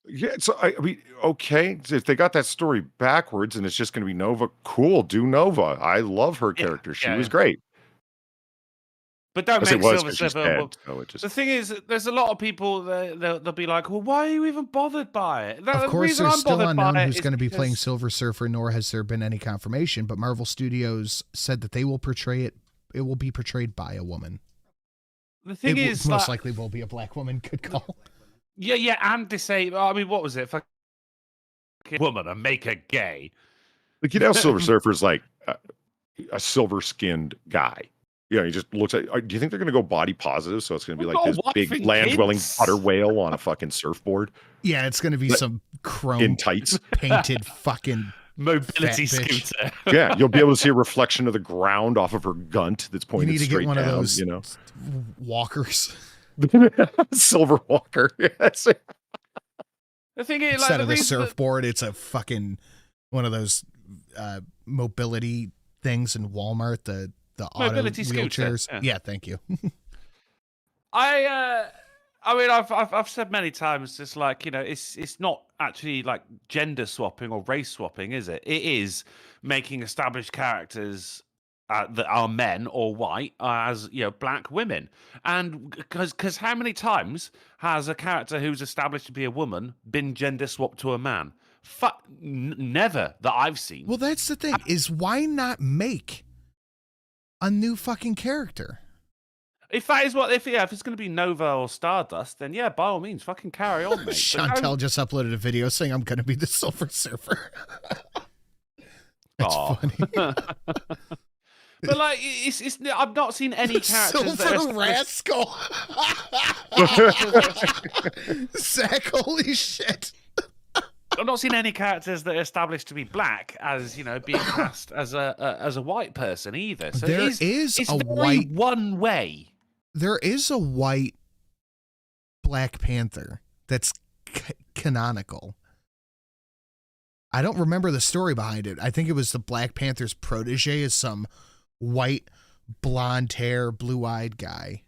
Yeah, so I mean, okay, if they got that story backwards and it's just going to be Nova, cool, do Nova. I love her character. She was great. But don't make Silver Surfer. The thing is, there's a lot of people they'll be like, "Well, why are you even bothered by it?" Of course, there's still unknown who's going to be playing Silver Surfer, nor has there been any confirmation. But Marvel Studios said that they will portray it. It will be portrayed by a woman. The thing is, most likely will be a black woman. Good call. Yeah, and disabled. I mean, what was it? Fucking woman and make her gay. Like, you know, Silver Surfer's like a silver-skinned guy. You know, he just looks like. Do you think they're going to go body positive? So it's going to be like this big land-dwelling butter whale on a fucking surfboard. Yeah, it's going to be some chrome in tights, painted fucking mobility scooter. Yeah, you'll be able to see a reflection of the ground off of her gunt that's pointed you need to straight get one down. Of those you know, walkers. Silver walker. Yes. The thing is, instead of the surfboard, it's a fucking one of those mobility things in Walmart. The mobility auto wheelchairs. Scooter, yeah, thank you. I mean, I've said many times, just like, you know, it's not actually like gender swapping or race swapping, is it? It is making established characters that are men or white as, you know, black women. And because how many times has a character who's established to be a woman been gender swapped to a man? Never that I've seen. Well, that's the thing, is why not make a new fucking character? If that is what, if it's going to be Nova or Stardust, then yeah, by all means, fucking carry on, mate. Chantel just uploaded a video saying I'm going to be the Silver Surfer. That's funny. But like, it's I've not seen any characters. Silver Rascal. Zach, holy shit. I've not seen any characters that are established to be black as, you know, being cast as a white person either. So there is a white one way. There is a white Black Panther that's canonical. I don't remember the story behind it. I think it was the Black Panther's protege is some white, blonde hair, blue-eyed guy.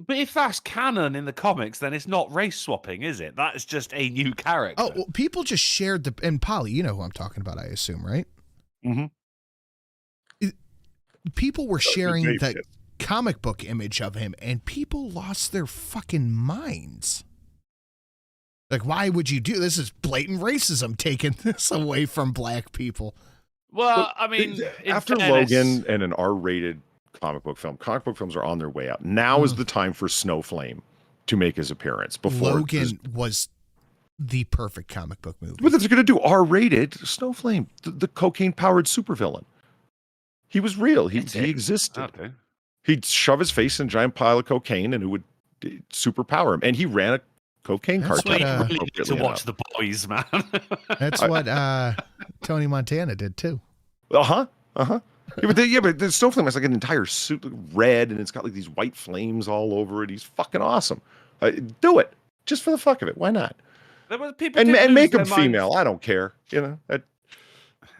But if that's canon in the comics, then it's not race swapping, is it? That's just a new character. Oh, well, people just shared the... And Polly, you know who I'm talking about, I assume, right? Mm-hmm. People were sharing the comic book image of him, and people lost their fucking minds. Like, why would you do this? Is blatant racism taking this away from black people. Well, I mean, after Logan and an R-rated comic book films are on their way out. Now is the time for Snowflame to make his appearance. Before Logan was the perfect comic book movie. But if they're going to do R-rated, Snowflame, the cocaine-powered supervillain. He was real. He existed. Okay. He'd shove his face in a giant pile of cocaine and it would superpower him. And he ran a cocaine cartel. Really need to watch The Boys, man. That's what Tony Montana did too. Yeah, but the Snowflame has like an entire suit, red, and it's got like these white flames all over it. He's fucking awesome. Do it just for the fuck of it. Why not? There were people and make him female. I don't care. You know.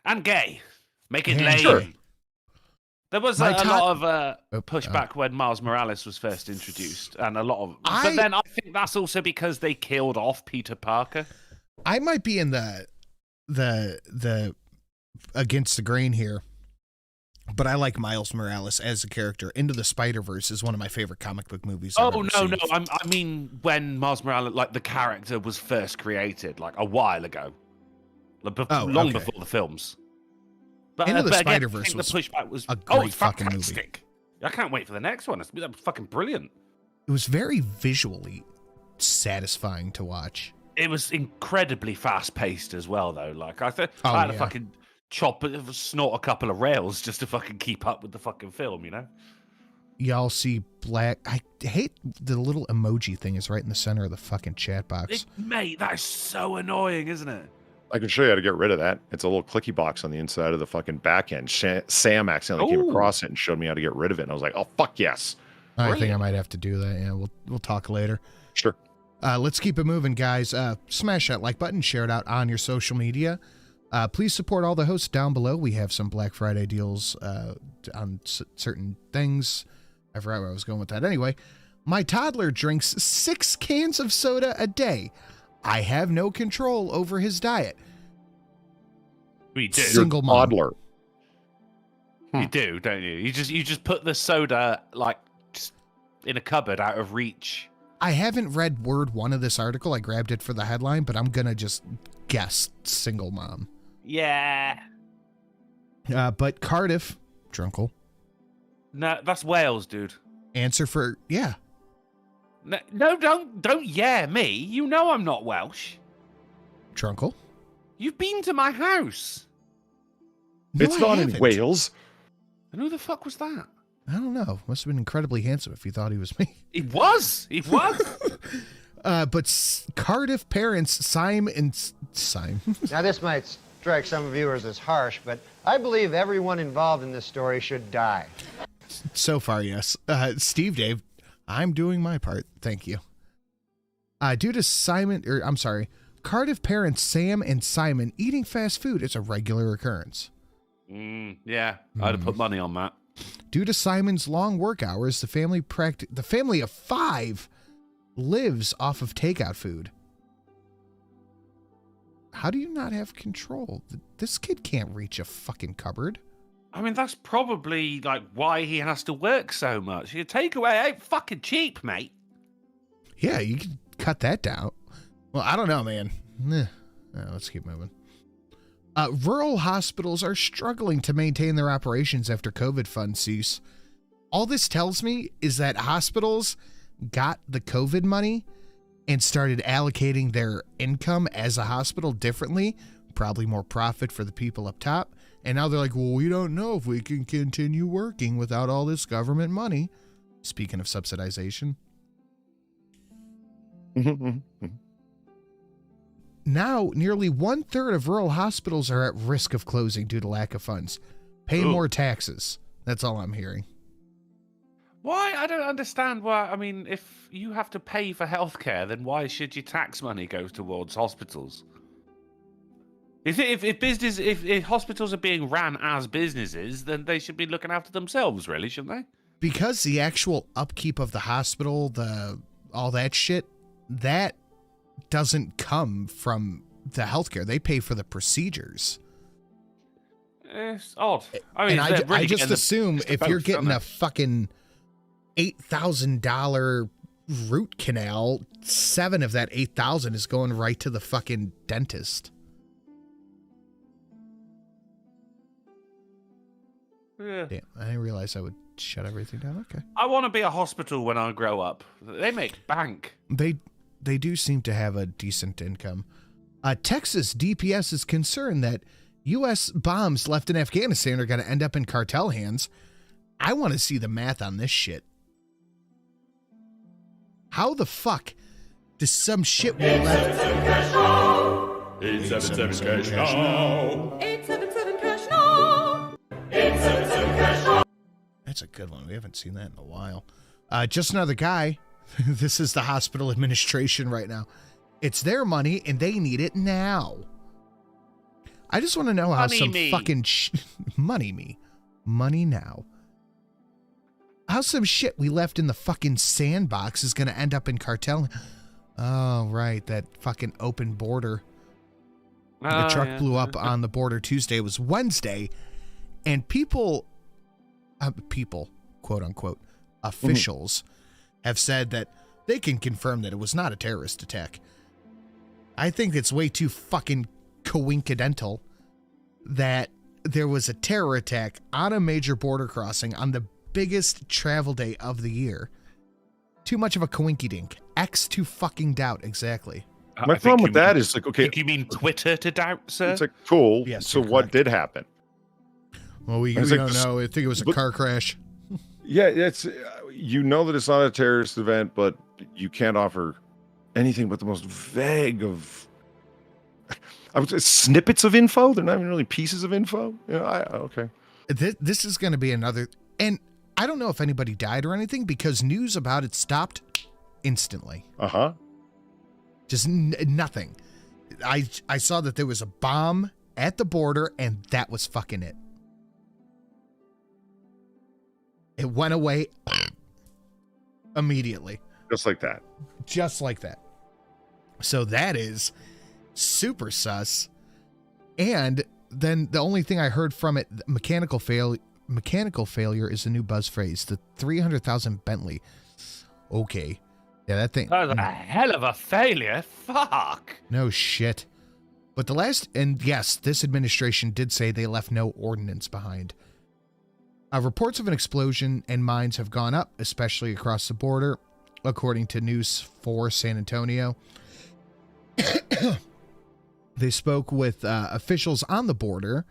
And gay. Make it lame. Sure. There was a lot of pushback when Miles Morales was first introduced, and a lot of. But then I think that's also because they killed off Peter Parker. I might be in the against the grain here, but I like Miles Morales as a character. Into the Spider-Verse is one of my favorite comic book movies. Oh no! I mean when Miles Morales, like the character, was first created, like a while ago, long before the films. But, Into the again, Spider-Verse the pushback was a great it's fucking fantastic. movie. I can't wait for the next one. It's fucking brilliant. It was very visually satisfying to watch. It was incredibly fast-paced as well, though. Like I had to fucking snort a couple of rails just to fucking keep up with the fucking film, you know? Y'all see black... I hate the little emoji thing is right in the center of the fucking chat box. Mate, that is so annoying, isn't it? I can show you how to get rid of that. It's a little clicky box on the inside of the fucking back end. Sam accidentally came across it and showed me how to get rid of it. And I was like, oh, fuck yes. I think I might have to do that. Yeah, we'll talk later. Sure. Let's keep it moving, guys. Smash that like button, share it out on your social media. Please support all the hosts down below. We have some Black Friday deals on certain things. I forgot where I was going with that. Anyway, my toddler drinks 6 cans of soda a day. I have no control over his diet. We do. Single mom. Toddler. You do, don't you? You just put the soda like just in a cupboard out of reach. I haven't read word 1 of this article. I grabbed it for the headline, but I'm gonna just guess single mom. Yeah. But Cardiff, Drunkle. No, that's Wales, dude. Answer for yeah. No, don't yeah me. You know I'm not Welsh. Drunkle. You've been to my house. No, It's I not haven't. in Wales. And who the fuck was that? I don't know. Must have been incredibly handsome if you thought he was me. He was. But Cardiff parents Simon. Now, this might strike some viewers as harsh, but I believe everyone involved in this story should die. So far, yes. Steve Dave, I'm doing my part. Thank you. Due to Cardiff parents Sam and Simon eating fast food is a regular occurrence. Yeah, I'd have put money on that. Due to Simon's long work hours, the family of 5 lives off of takeout food. How do you not have control? This kid can't reach a fucking cupboard. I mean, that's probably like why he has to work so much. Your takeaway ain't fucking cheap, mate. Yeah, you could cut that down. Well, I don't know, man. Let's keep moving. Rural hospitals are struggling to maintain their operations after COVID funds cease. All this tells me is that hospitals got the COVID money and started allocating their income as a hospital differently, probably more profit for the people up top. And now they're like, well, we don't know if we can continue working without all this government money. Speaking of subsidization. Now, nearly 1/3 of rural hospitals are at risk of closing due to lack of funds. Pay more taxes. That's all I'm hearing. Why? I don't understand why. I mean, if you have to pay for healthcare, then why should your tax money go towards hospitals? If hospitals are being ran as businesses, then they should be looking after themselves, really, shouldn't they? Because the actual upkeep of the hospital, all that shit, that doesn't come from the healthcare. They pay for the procedures. It's odd. I mean, and I just assume if you're getting a fucking $8,000 root canal, 7 of that 8,000 is going right to the fucking dentist. Yeah. Damn, I didn't realize I would shut everything down. Okay. I want to be a hospital when I grow up. They make bank. They do seem to have a decent income. Texas DPS is concerned that U.S. bombs left in Afghanistan are going to end up in cartel hands. I want to see the math on this shit. How the fuck does some shit we left... 877 cash now. 877 cash now. 877 cash now. That's a good one. We haven't seen that in a while. Just another guy. This is the hospital administration right now. It's their money and they need it now. I just want to know how fucking money now. How some shit we left in the fucking sandbox is going to end up in cartel. Oh, right. That fucking open border. The truck blew up on the border Tuesday. It was Wednesday. And people, quote unquote, officials have said that they can confirm that it was not a terrorist attack. I think it's way too fucking coincidental that there was a terror attack on a major border crossing on the biggest travel day of the year. Too much of a coinkydink. X to fucking doubt, exactly. My problem with that is like, okay. You mean Twitter to doubt, sir? It's like, cool. Yes, so you're what correct. did happen? Well, we don't know. I think it was a car crash. Yeah, it's you know that it's not a terrorist event, but you can't offer anything but the most vague of. Snippets of info. They're not even really pieces of info. Yeah, okay. This is going to be another, and I don't know if anybody died or anything because news about it stopped instantly. Just nothing. I saw that there was a bomb at the border, and that was fucking it. It went away immediately. Just like that. Just like that. So that is super sus. And then the only thing I heard from it, mechanical failure is the new buzz phrase. The 300,000 Bentley. Okay. Yeah, that thing. That was a hell of a failure. Fuck. No shit. But the last, and yes, this administration did say they left no ordnance behind. Reports of an explosion and mines have gone up, especially across the border, according to News 4 San Antonio. They spoke with officials on the border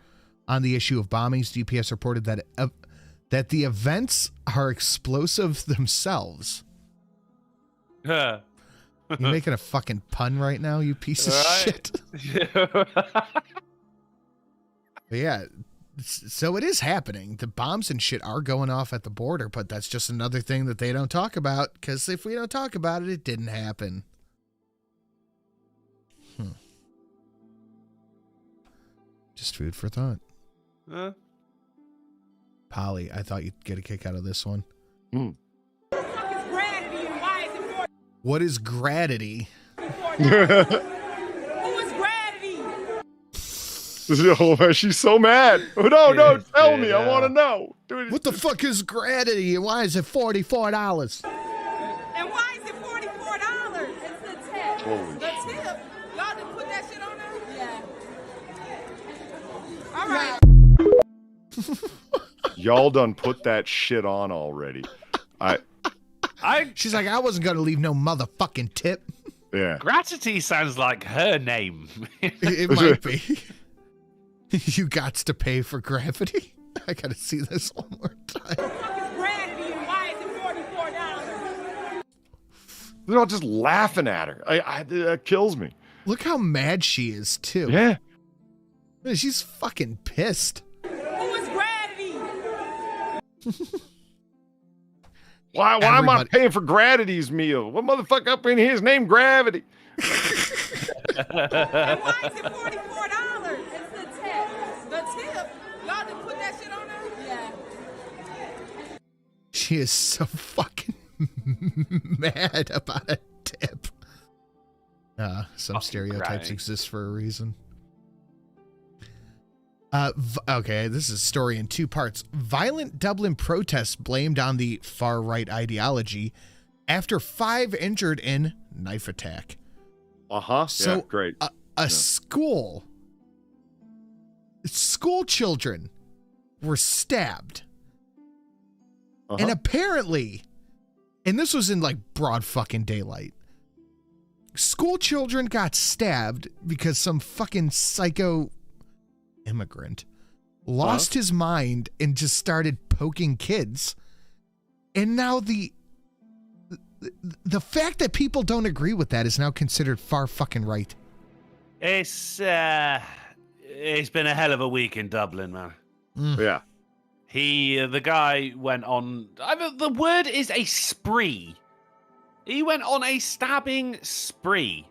on the issue of bombings. DPS reported that the events are explosive themselves. You making a fucking pun right now, you piece of shit. But yeah, so it is happening. The bombs and shit are going off at the border, but that's just another thing that they don't talk about, because if we don't talk about it, it didn't happen. Just food for thought. Polly, I thought you'd get a kick out of this one. What is gratity? Who is gratity? Oh, she's so mad. Oh, no, tell me. I want to know. What the fuck is gratity? And why is it $44? And why is it $44? It's the tip. Holy the tip. Y'all didn't put that shit on there? Yeah. All right. Y'all done put that shit on already. She's like, I wasn't going to leave no motherfucking tip. Yeah. Gratity sounds like her name. It might be. You gots to pay for gravity? I got to see this one more time. Gratity, and why is it $44? They're all just laughing at her. That kills me. Look how mad she is, too. Yeah. She's fucking pissed. Who is gratity? Why am I paying for Gratity's meal? What motherfucker up in here is named Gravity? And why is it $44? It's the tip. The tip. Y'all didn't put that shit on there? Yeah. She is so fucking mad about a tip. Some stereotypes exist for a reason. Okay, this is a story in two parts. Violent Dublin protests blamed on the far-right ideology after 5 injured in knife attack. So yeah, great. School children were stabbed. And apparently, and this was in like broad fucking daylight, school children got stabbed because some fucking psycho immigrant lost his mind and just started poking kids. And now the fact that people don't agree with that is now considered far fucking right. It's been a hell of a week in Dublin, man. Yeah. The guy went on, the word is a spree. He went on a stabbing spree.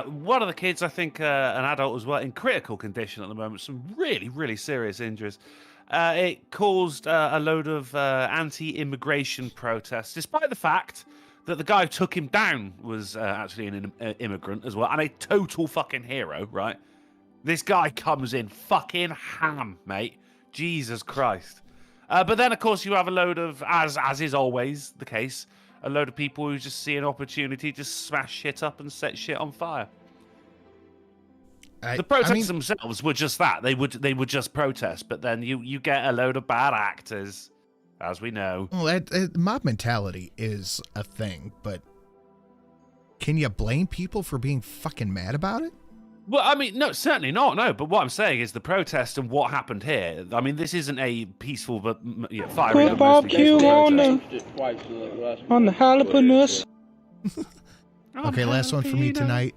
One of the kids, I think an adult as well, in critical condition at the moment, some really, really serious injuries. It caused a load of anti-immigration protests, despite the fact that the guy who took him down was actually an immigrant as well, and a total fucking hero, right? This guy comes in fucking ham, mate. Jesus Christ. But then, of course, you have a load of, as is always the case, a load of people who just see an opportunity to smash shit up and set shit on fire. The protests themselves were just that. They would just protest, but then you get a load of bad actors, as we know. Well, mob mentality is a thing, but can you blame people for being fucking mad about it? Well, I mean, no, certainly not, no. But what I'm saying is the protest and what happened here. I mean, this isn't a peaceful but firing. Put barbecue on the jalapenos. Okay, last one for me tonight.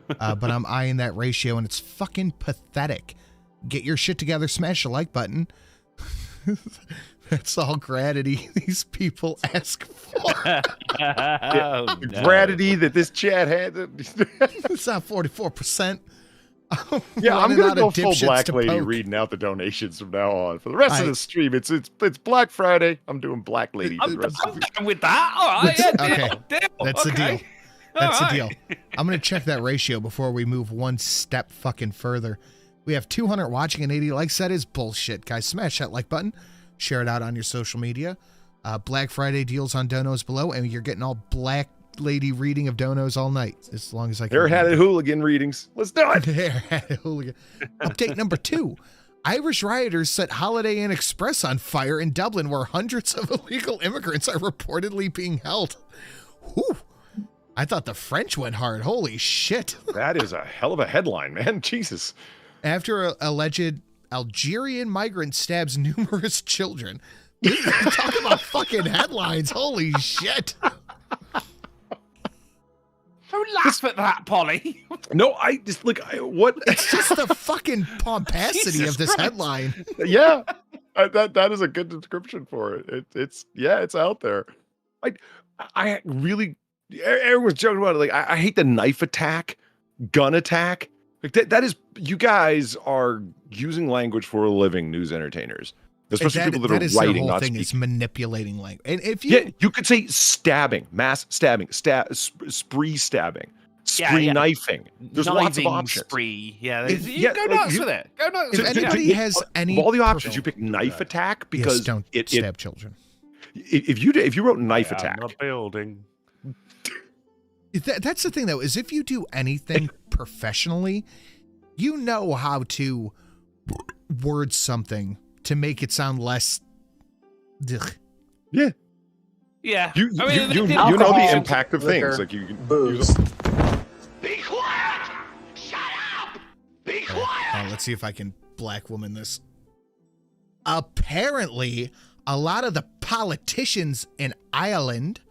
but I'm eyeing that ratio, and it's fucking pathetic. Get your shit together, smash the like button. That's all gratitude these people ask for. The gratitude that this chat had. It's not 44%. Yeah, I'm gonna go full dipshits black to lady poke. reading out the donations from now on. For the rest of the stream, it's Black Friday. I'm doing black lady. For the rest of the I'm with that. All right. Yeah, Okay. deal. That's the Okay. deal. That's All the deal. right. I'm going to check that ratio before we move one step fucking further. We have 200 watching and 80 likes. That is bullshit, guys. Smash that like button. Share it out on your social media. Black Friday deals on DONO'S below, and you're getting all black lady reading of DONO'S all night, as long as I can. Hair-hatted hooligan readings. Let's do it. Hair-hatted hooligan. Update number 2. Irish rioters set Holiday Inn Express on fire in Dublin, where hundreds of illegal immigrants are reportedly being held. Whew. I thought the French went hard. Holy shit. That is a hell of a headline, man. Jesus. After an alleged Algerian migrant stabs numerous children. Talk about fucking headlines. Holy shit. Don't laugh at that, Polly. No, I just look. What? It's just the fucking pomposity Jesus of this Christ. headline. Yeah, that is a good description for it. It's out there. I really, everyone's joking about it. Like I hate the knife attack, gun attack. Like that is, you guys are using language for a living, news entertainers, especially people that is are writing, the whole not thing speaking. is manipulating language. And if you You could say stabbing, mass stabbing, spree stabbing, spree knifing. There's lots of Kniving options. Spree. Yeah, If- go nuts with it. Go nuts if with it. anybody has any of all the options, personal- you pick knife attack because yes, don't stab children. if you wrote knife attack, building. That's the thing, though, is if you do anything professionally, you know how to word something to make it sound less. Ugh. yeah, Yeah. you I mean, you they- know the Alcohol, impact of liquor, things. Like you can booze. Be quiet! Shut up! Be quiet! Let's see if I can black woman this. Apparently, a lot of the politicians in Ireland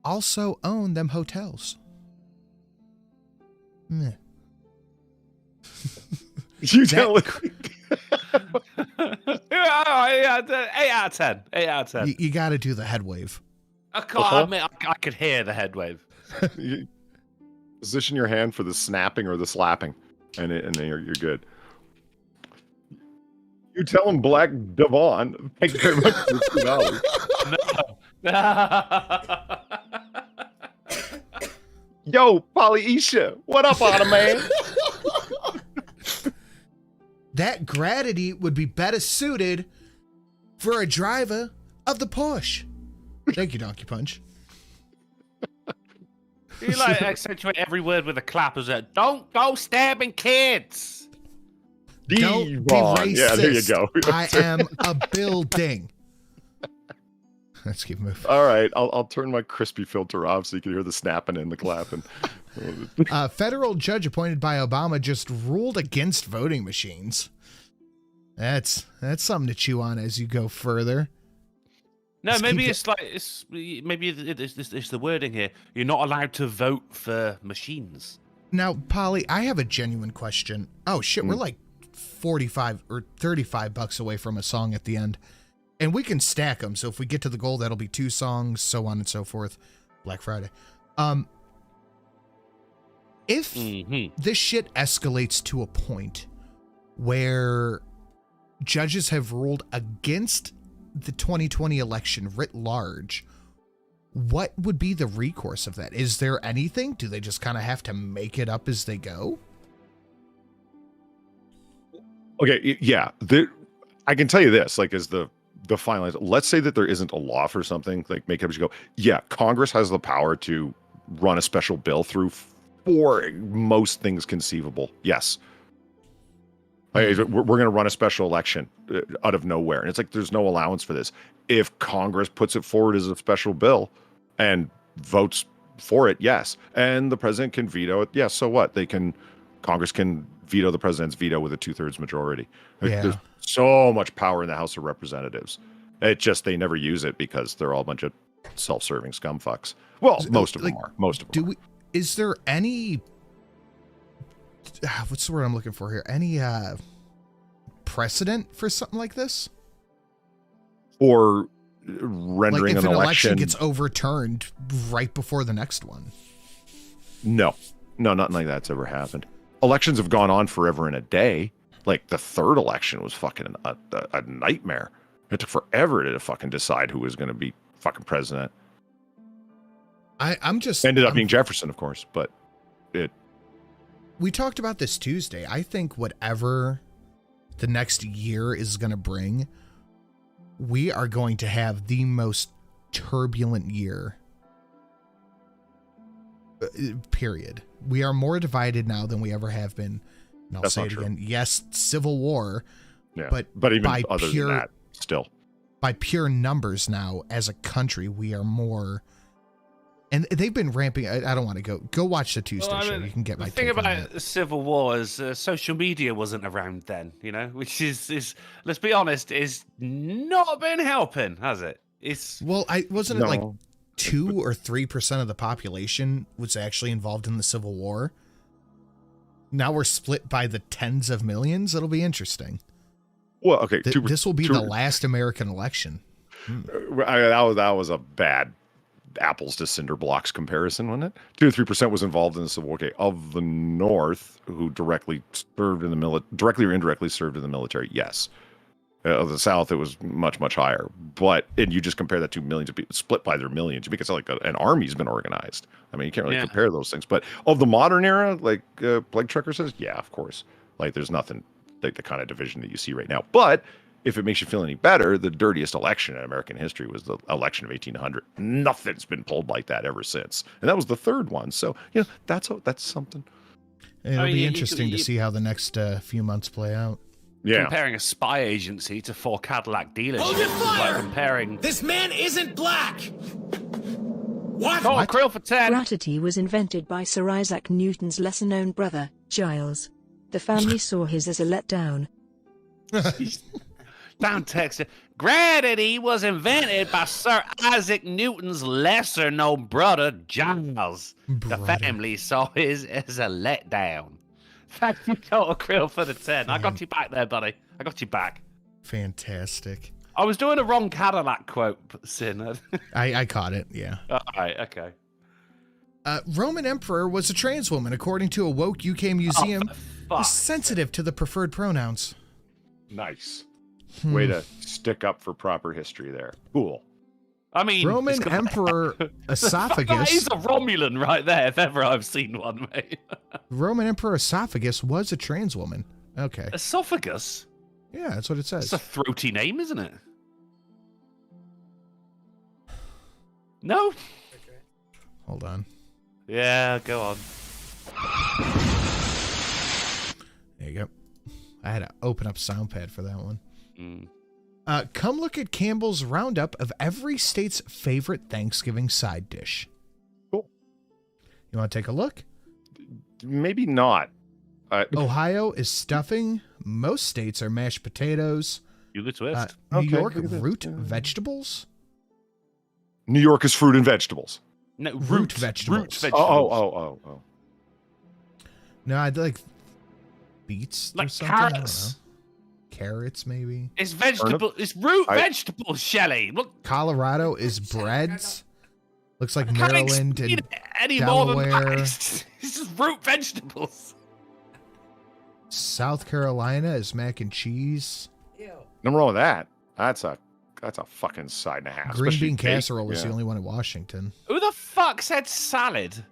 also own them hotels. Meh. you tell it. 8 out of 10. 8 out of 10. You got to do the head wave. I can't admit I could hear the head wave. You position your hand for the snapping or the slapping, and then you're good. You tell him Black Devon. Thank you very much for the $2. Yo, Polyisha, what up, Otto man? That gratitude would be better suited for a driver of the Porsche. Thank you, Donkey Punch. You like accentuate every word with a clap as a don't go stabbing kids. Don't be Devon. racist. Yeah, there you go. I am a building. Let's keep moving. All right, I'll turn my crispy filter off so you can hear the snapping and the clapping. Federal judge appointed by Obama just ruled against voting machines. That's something to chew on as you go further. No, Just maybe keep it's like it's the wording here. You're not allowed to vote for machines. Now, Polly, I have a genuine question. Oh shit, we're like 45 or 35 bucks away from a song at the end. And we can stack them. So if we get to the goal, that'll be 2 songs, so on and so forth. Black Friday. If this shit escalates to a point where judges have ruled against the 2020 election writ large, what would be the recourse of that? Is there anything? Do they just kind of have to make it up as they go? Okay, yeah. I can tell you this, like, as the finalize. Let's say that there isn't a law for something, like make it up as you go. Yeah, Congress has the power to run a special bill through for most things conceivable. Yes. We're going to run a special election out of nowhere. And it's like, there's no allowance for this. If Congress puts it forward as a special bill and votes for it, yes. And the president can veto it. Yes. So what? Congress can veto the president's veto with a 2/3 majority. Yeah. There's so much power in the House of Representatives. It just, they never use it because they're all a bunch of self-serving scumfucks. Well, most of them are. Most of them are. Is there any what's the word I'm looking for here? Any precedent for something like this? Or Like rendering if an an election gets overturned right before the next one. No, nothing like that's ever happened. Elections have gone on forever and a day. Like the third election was fucking a nightmare. It took forever to fucking decide who was going to be fucking president. I'm just ended up being Jefferson, of course, but we talked about this Tuesday. I think whatever the next year is going to bring, we are going to have the most turbulent year. Period. We are more divided now than we ever have been. And I'll That's say not it true. again. Yes, civil war. yeah. But even by other pure- than that, still. By pure numbers now, as a country, we are more. And they've been ramping. I don't want to go watch the Tuesday show. You can get my the thing take on about that. civil war is social media wasn't around then, which is let's be honest, is not been helping, has it? It's Well, wasn't it No. like 2 or 3% of the population was actually involved in the Civil War? Now we're split by the tens of millions. It'll be interesting. Well, okay. This will be the last American election. That was a bad apples to cinder blocks comparison, wasn't it? 2 to 3% was involved in the Civil War. Okay, of the North who directly served in the directly or indirectly served in the military, yes. Of the South, it was much, much higher. But and you just compare that to millions of people split by their millions. You make it sound like an army's been organized. I mean, you can't really compare those things. But of the modern era, like Plague Trucker says, yeah, of course. Like there's nothing like the kind of division that you see right now. But if it makes you feel any better, the dirtiest election in American history was the election of 1800. Nothing's been pulled like that ever since. And that was the third one. So, that's something. It'll be interesting to see how the next few months play out. Yeah. Comparing a spy agency to 4 Cadillac dealerships is like comparing... This man isn't black! What? Oh, krill for 10! Gratitude was invented by Sir Isaac Newton's lesser-known brother, Giles. The family saw his as a letdown. Down Texas. Gravity was invented by Sir Isaac Newton's lesser-known brother, Giles. The family saw his as a letdown. Thank you, Total Krill, for the 10. I got you back there, buddy. I got you back. Fantastic. I was doing a wrong Cadillac quote, Sin. I caught it, yeah. All right, okay. Roman Emperor was a trans woman, according to a woke UK museum. Was sensitive to the preferred pronouns. Nice. Way to stick up for proper history there. Cool. I mean, Roman Emperor Esophagus. That is a Romulan right there, if ever I've seen one, mate. Roman Emperor Esophagus was a trans woman. Okay. Esophagus? Yeah, that's what it says. It's a throaty name, isn't it? No? Hold on. Yeah, go on. There you go. I had to open up SoundPad for that one. Mm. Come look at Campbell's roundup of every state's favorite Thanksgiving side dish. Cool. You want to take a look? Maybe not. Ohio is stuffing. Most states are mashed potatoes. You the twist. New Okay, York, look at that. root vegetables. New York is fruit and vegetables. No, root vegetables. Root vegetables. Oh. No, I'd like beets or Like something. I don't carrots. know. Carrots, maybe. It's vegetable. It's root I- vegetables, Shelley. Look, Colorado is breads. Looks like I can't Maryland explain and it any more than that. Delaware. It's just root vegetables. South Carolina is mac and cheese. Nothing wrong with that. That's a fucking side and a half. Green especially bean baked. casserole is the Yeah. only one in Washington. Who the fuck said salad?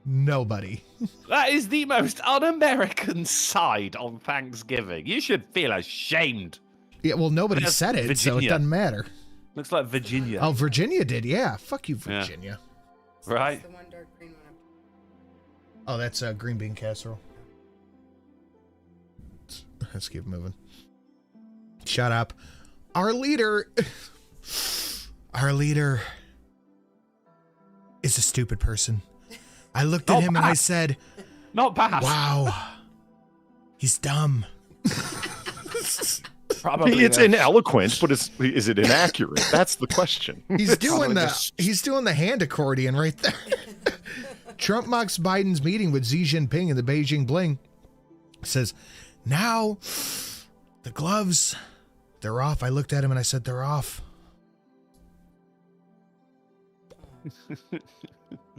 Nobody. That is the most un-American side on Thanksgiving. You should feel ashamed. Yeah, well, nobody That's said it, so it Virginia. doesn't matter. Looks like Virginia. Oh, Virginia did, yeah. Fuck you, Virginia. Right? Oh, that's green bean casserole. Let's keep moving. Shut up. Our leader is a stupid person. I looked at him and I said, Not bad. wow, he's dumb. Probably It's ineloquent, but is it inaccurate? That's the question. He's doing the hand accordion right there. Trump mocks Biden's meeting with Xi Jinping in the Beijing Bling. Says, now the gloves, they're off. I looked at him and I said, they're off.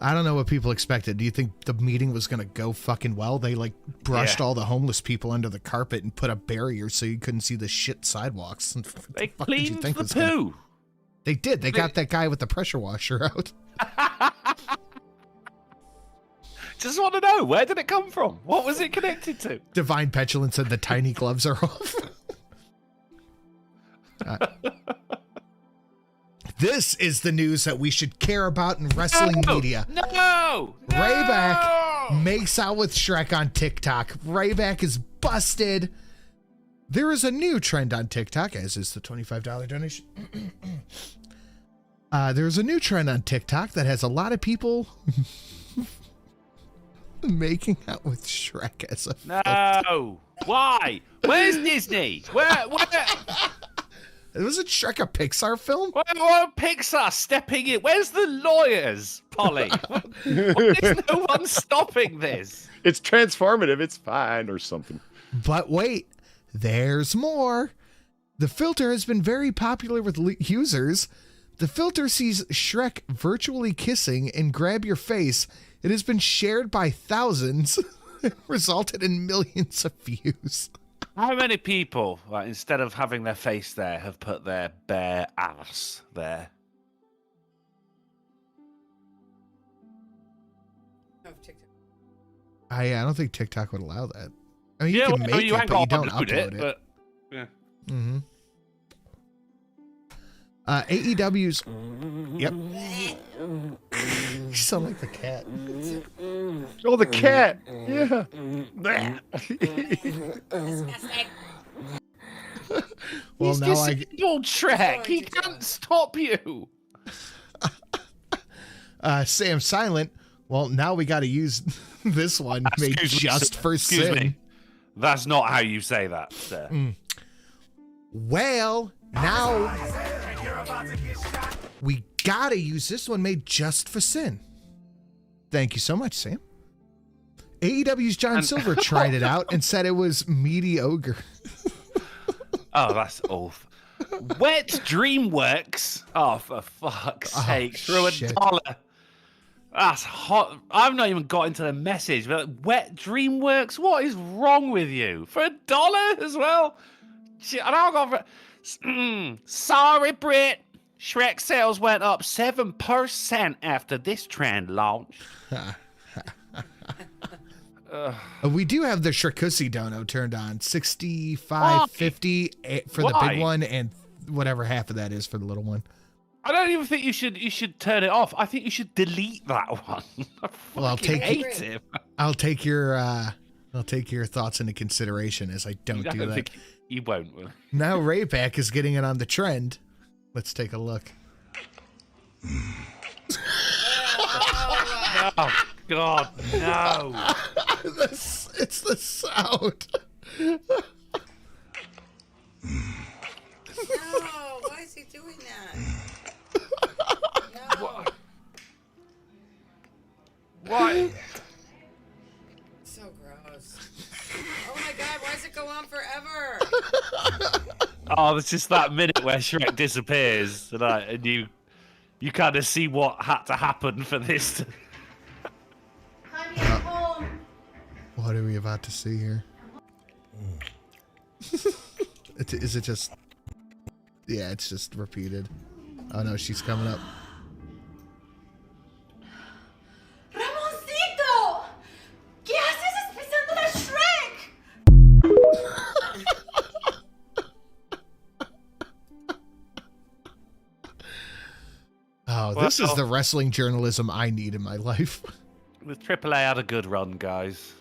I don't know what people expected. Do you think the meeting was going to go fucking well? They like brushed all the homeless people under the carpet and put up barriers so you couldn't see the shit sidewalks. They cleaned the poo. They did. They got that guy with the pressure washer out. Just want to know, where did it come from? What was it connected to? Divine Petulance said the tiny gloves are off. This is the news that we should care about in wrestling media. No! Ryback makes out with Shrek on TikTok. Ryback is busted. There is a new trend on TikTok, as is the $25 donation. There's a new trend on TikTok that has a lot of people making out with Shrek as a No! Why? Where's Disney? Where? Wasn't Shrek a Pixar film? Where Pixar stepping in? Where's the lawyers, Polly? There's no one stopping this. It's transformative. It's fine or something. But wait, there's more. The filter has been very popular with users. The filter sees Shrek virtually kissing and grab your face. It has been shared by thousands and resulted in millions of views. How many people, like, instead of having their face there, have put their bare ass there? I don't think TikTok would allow that. I mean, you can make it, but you don't upload it. But, yeah. Mm-hmm. AEW's... Yep. You sound like the cat. Oh, the cat! Yeah. Well, he's disabled, Shrek. He can't stop you. Sam Silent. Well, now we got to use this one made just for sin. Me. That's not how you say that, sir. Well, now we got to use this one made just for sin. Thank you so much, Sam. AEW's John Silver tried it out and said it was mediocre. Oh, that's awful. Wet DreamWorks. Oh, for fuck's sake. Through $1. That's hot. I've not even got into the message, but Wet DreamWorks? What is wrong with you? For $1 as well? I don't go for... Sorry, Brit. Shrek sales went up 7% after this trend launched. We do have the Shrekoosie dono turned on. $65.50 for the big one, and whatever half of that is for the little one. I don't even think you should turn it off. I think you should delete that one. Well, I'll take your thoughts into consideration as I don't do that. Think you won't. Now Rayback is getting it on the trend. Let's take a look. Oh God, no! It's the sound. No, why is he doing that? No. Why? So gross. Oh my God, why does it go on forever? Oh, it's just that minute where Shrek disappears, and you kind of see what had to happen for this to... Honey, I'm home. What are we about to see here? Is it just... Yeah, it's just repeated. Oh no, she's coming up. ¡Ramoncito! ¿Qué haces pisando la Shrek? Oh, this is the wrestling journalism I need in my life. With AAA had a good run, guys.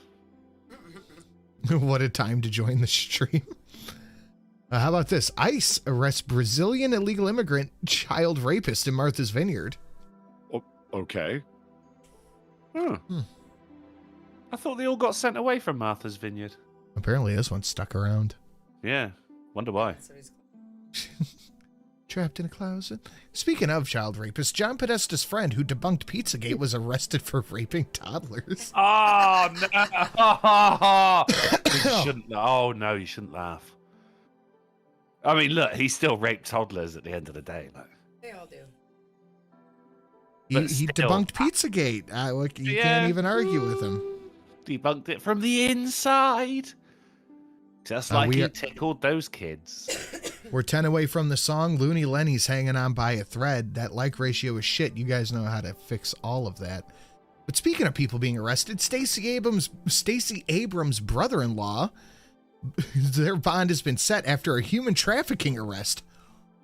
What a time to join the stream. How about this? ICE arrests Brazilian illegal immigrant child rapist in Martha's Vineyard. Oh, okay. I thought they all got sent away from Martha's Vineyard. Apparently this one's stuck around. Yeah, wonder why. Trapped in a closet. Speaking of child rapists, John Podesta's friend who debunked Pizzagate was arrested for raping toddlers. Oh, no. You shouldn't. Oh, no, you shouldn't laugh. I mean, look, he still raped toddlers at the end of the day. Like. They all do. He debunked Pizzagate. You can't even argue with him. Debunked it from the inside. Just like he tickled those kids. We're 10 away from the song. Looney Lenny's hanging on by a thread. That like ratio is shit. You guys know how to fix all of that. But speaking of people being arrested, Stacey Abrams' brother-in-law, their bond has been set after a human trafficking arrest.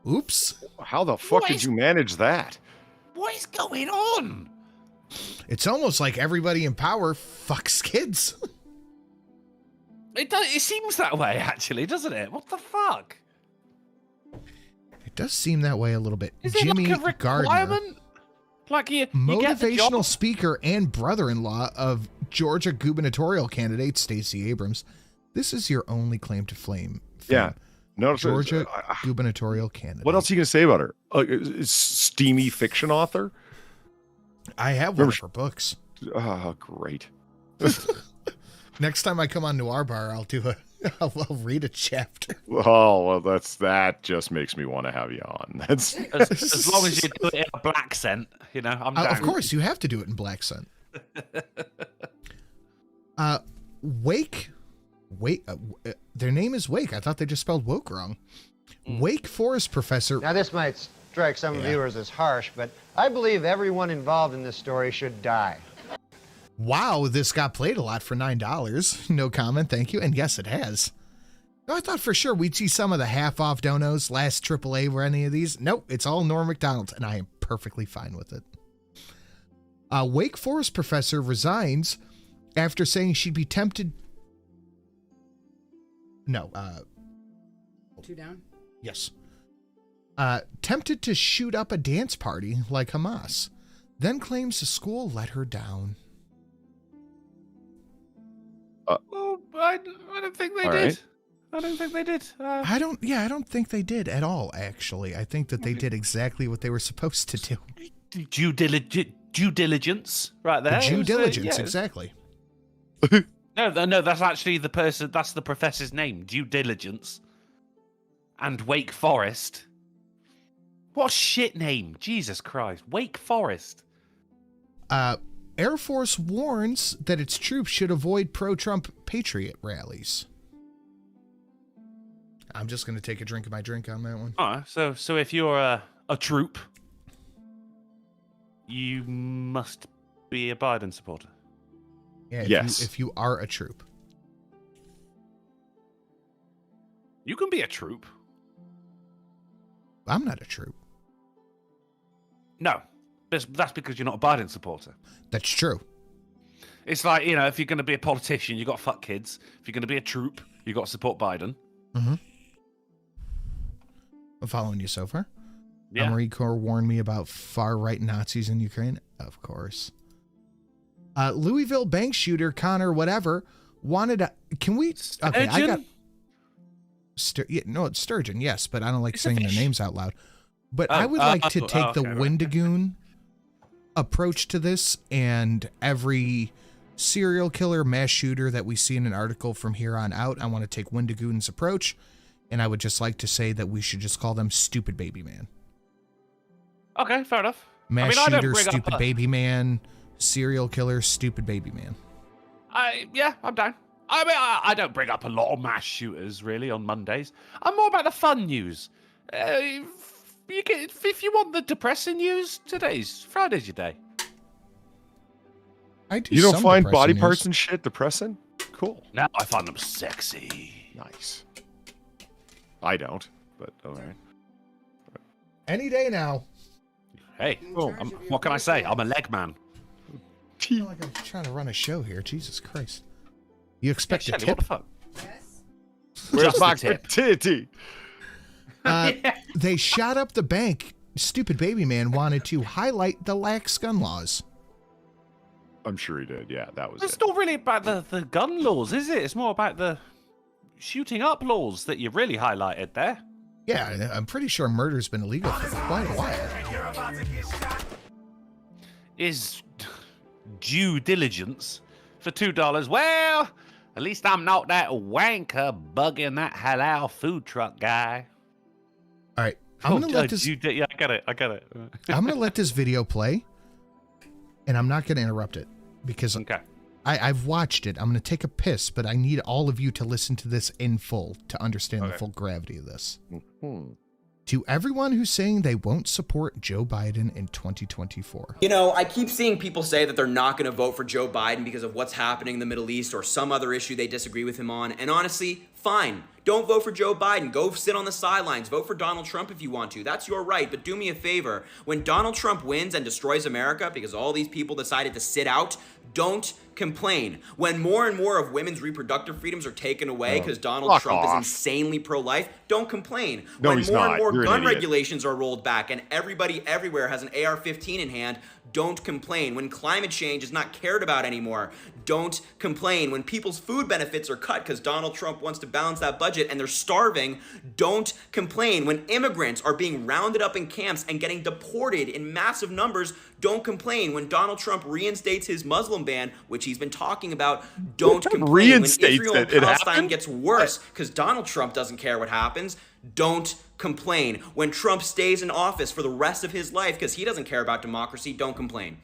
Oops. How the fuck did you manage that? What is going on? It's almost like everybody in power fucks kids. It seems that way, actually, doesn't it? What the fuck? It does seem that way a little bit. Is Jimmy it like a Gardner, requirement? Like you motivational speaker and brother-in-law of Georgia gubernatorial candidate Stacey Abrams. This is your only claim to fame. Yeah. No, Georgia gubernatorial candidate. What else are you going to say about her? Steamy fiction author? I have one of her books. Oh, great. Next time I come on Noir Bar, I'll read a chapter. Oh, well, that just makes me want to have you on. That's as long as you do it in a black scent, you know. I'm down. Of course, you have to do it in black scent. Wake, their name is Wake. I thought they just spelled woke wrong. Wake Forest professor. Now, this might strike some viewers as harsh, but I believe everyone involved in this story should die. Wow, this got played a lot for $9. No comment, thank you. And yes, it has. No, I thought for sure we'd see some of the half-off donos, last AAA or any of these. Nope, it's all Norm Macdonald's, and I am perfectly fine with it. Wake Forest professor resigns after saying she'd be tempted... No, 2 down? Yes. Tempted to shoot up a dance party like Hamas, then claims the school let her down. Well, I don't think they did. Right. I don't think they did. I don't think they did at all, actually. I think that they did exactly what they were supposed to do. Due diligence, right there. Due diligence, exactly. No, that's actually the person, that's the professor's name, Due Diligence. And Wake Forest. What a shit name, Jesus Christ. Wake Forest. Air Force warns that its troops should avoid pro-Trump patriot rallies. I'm just going to take a drink of my drink on that one. All right, so if you're a troop, you must be a Biden supporter. Yeah, if you are a troop. You can be a troop. I'm not a troop. No, that's because you're not a Biden supporter. That's true. It's like, you know, if you're going to be a politician, you got to fuck kids. If you're going to be a troop, you got to support Biden. Mm-hmm. I'm following you so far. Yeah. Marine Corps warned me about far-right Nazis in Ukraine. Of course. Louisville bank shooter Connor whatever wanted to... Can we... Okay, I got... it's Sturgeon, yes, but I don't like saying their names out loud. But I would like to take the Wendigoon approach to this, and every serial killer mass shooter that we see in an article from here on out, I want to take Wendigoon's approach, and I would just like to say that we should just call them Stupid Baby Man. Okay, fair enough. Mass shooter, Stupid Baby Man, serial killer, Stupid Baby Man. Yeah, I'm down. I mean, I don't bring up a lot of mass shooters, really, on Mondays. I'm more about the fun news. If you want the depressing news, Friday's your day. I do. You don't find body news. parts and shit depressing? Cool. No, I find them sexy. Nice. I don't, but all right. Any day now. Hey, what can I say? I'm a leg man. I feel like I'm trying to run a show here. Jesus Christ. You expect a Shelly, tip? what the fuck? Yes. Where's my titty? They shot up the bank. Stupid Baby Man wanted to highlight the lax gun laws. I'm sure he did. Yeah, that was It's it. not really about the gun laws, is it? It's more about the shooting up laws that you really highlighted there. Yeah, I'm pretty sure murder's been illegal for quite a while. Is due diligence for $2? Well, at least I'm not that wanker bugging that halal food truck guy. All right, I'm gonna let this. Yeah, I got it. I'm gonna let this video play, and I'm not gonna interrupt it because I've watched it. I'm gonna take a piss, but I need all of you to listen to this in full to understand the full gravity of this. To everyone who's saying they won't support Joe Biden in 2024. You know, I keep seeing people say that they're not going to vote for Joe Biden because of what's happening in the Middle East or some other issue they disagree with him on. And honestly, fine. Don't vote for Joe Biden. Go sit on the sidelines. Vote for Donald Trump if you want to. That's your right. But do me a favor. When Donald Trump wins and destroys America because all these people decided to sit out, don't complain. When more and more of women's reproductive freedoms are taken away because Donald Trump is insanely pro-life, don't complain. No, when he's more not. and more You're an gun idiot. regulations are rolled back and everybody everywhere has an AR-15 in hand, don't complain. When climate change is not cared about anymore, don't complain. When people's food benefits are cut because Donald Trump wants to balance that budget and they're starving, don't complain. When immigrants are being rounded up in camps and getting deported in massive numbers, don't complain. When Donald Trump reinstates his Muslim ban, which he's been talking about, don't complain. When Israel and Palestine gets worse because Donald Trump doesn't care what happens, don't complain. When Trump stays in office for the rest of his life because he doesn't care about democracy, don't complain.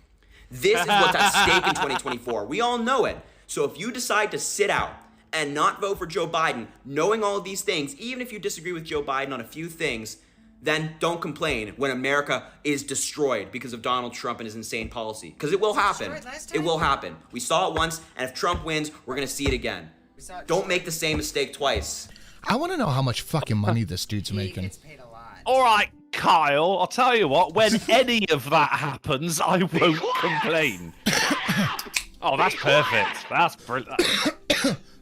This is what's at stake in 2024. We all know it. So if you decide to sit out and not vote for Joe Biden, knowing all of these things, even if you disagree with Joe Biden on a few things, then don't complain when America is destroyed because of Donald Trump and his insane policy. Because it will happen. It will happen. We saw it once, and if Trump wins, we're going to see it again. Don't make the same mistake twice. I want to know how much fucking money this dude's making. All right, Kyle, I'll tell you what, when any of that happens, I won't complain. Oh, that's perfect. That's brilliant.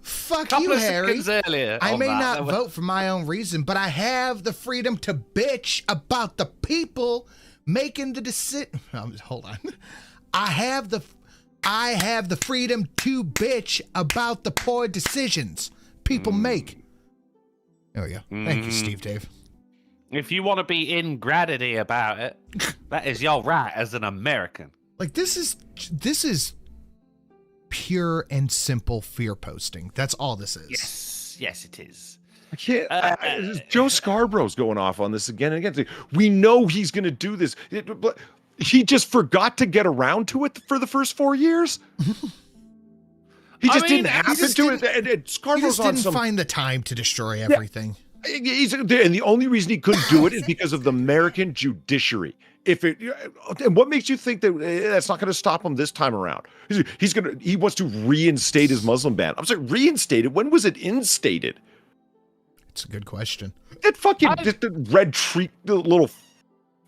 Fuck Couple you, of Harry. seconds earlier I on may that, not there were- vote for my own reason, but I have the freedom to bitch about the people making the decision. Hold on. I have the freedom to bitch about the poor decisions people make. There we go. Thank you, Steve Dave. If you want to be ingratitude about it, that is your right as an American. Like this is pure and simple fear posting. That's all this is. Yes, it is. I can't. Joe Scarborough's going off on this again and again. We know he's going to do this. But he just forgot to get around to it for the first 4 years. He just didn't happen to it. And Scarborough's he just didn't on find the time to destroy everything. And the only reason he couldn't do it is because of the American judiciary. And what makes you think that that's not going to stop him this time around? He wants to reinstate his Muslim ban. I'm sorry, reinstated? When was it instated? It's a good question. That fucking just the red tree, the little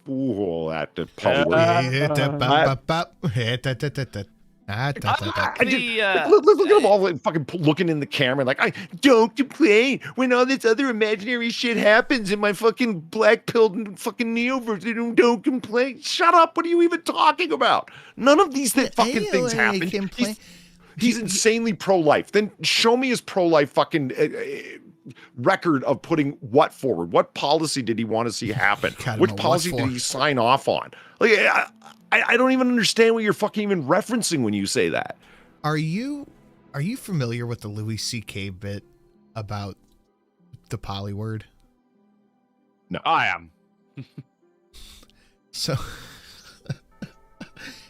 fool at the public. Actually, Look at them all fucking looking in the camera like, I don't complain when all this other imaginary shit happens in my fucking black-pilled fucking neoverse. Don't complain. Shut up. What are you even talking about? None of these fucking things happen. He's insanely pro-life. Then show me his pro-life fucking record of putting what forward. What policy did he want to see happen? Which policy did he sign off on? Like, I don't even understand what you're fucking even referencing when you say that. Are you familiar with the Louis C.K. bit about the poly word? No, I am. So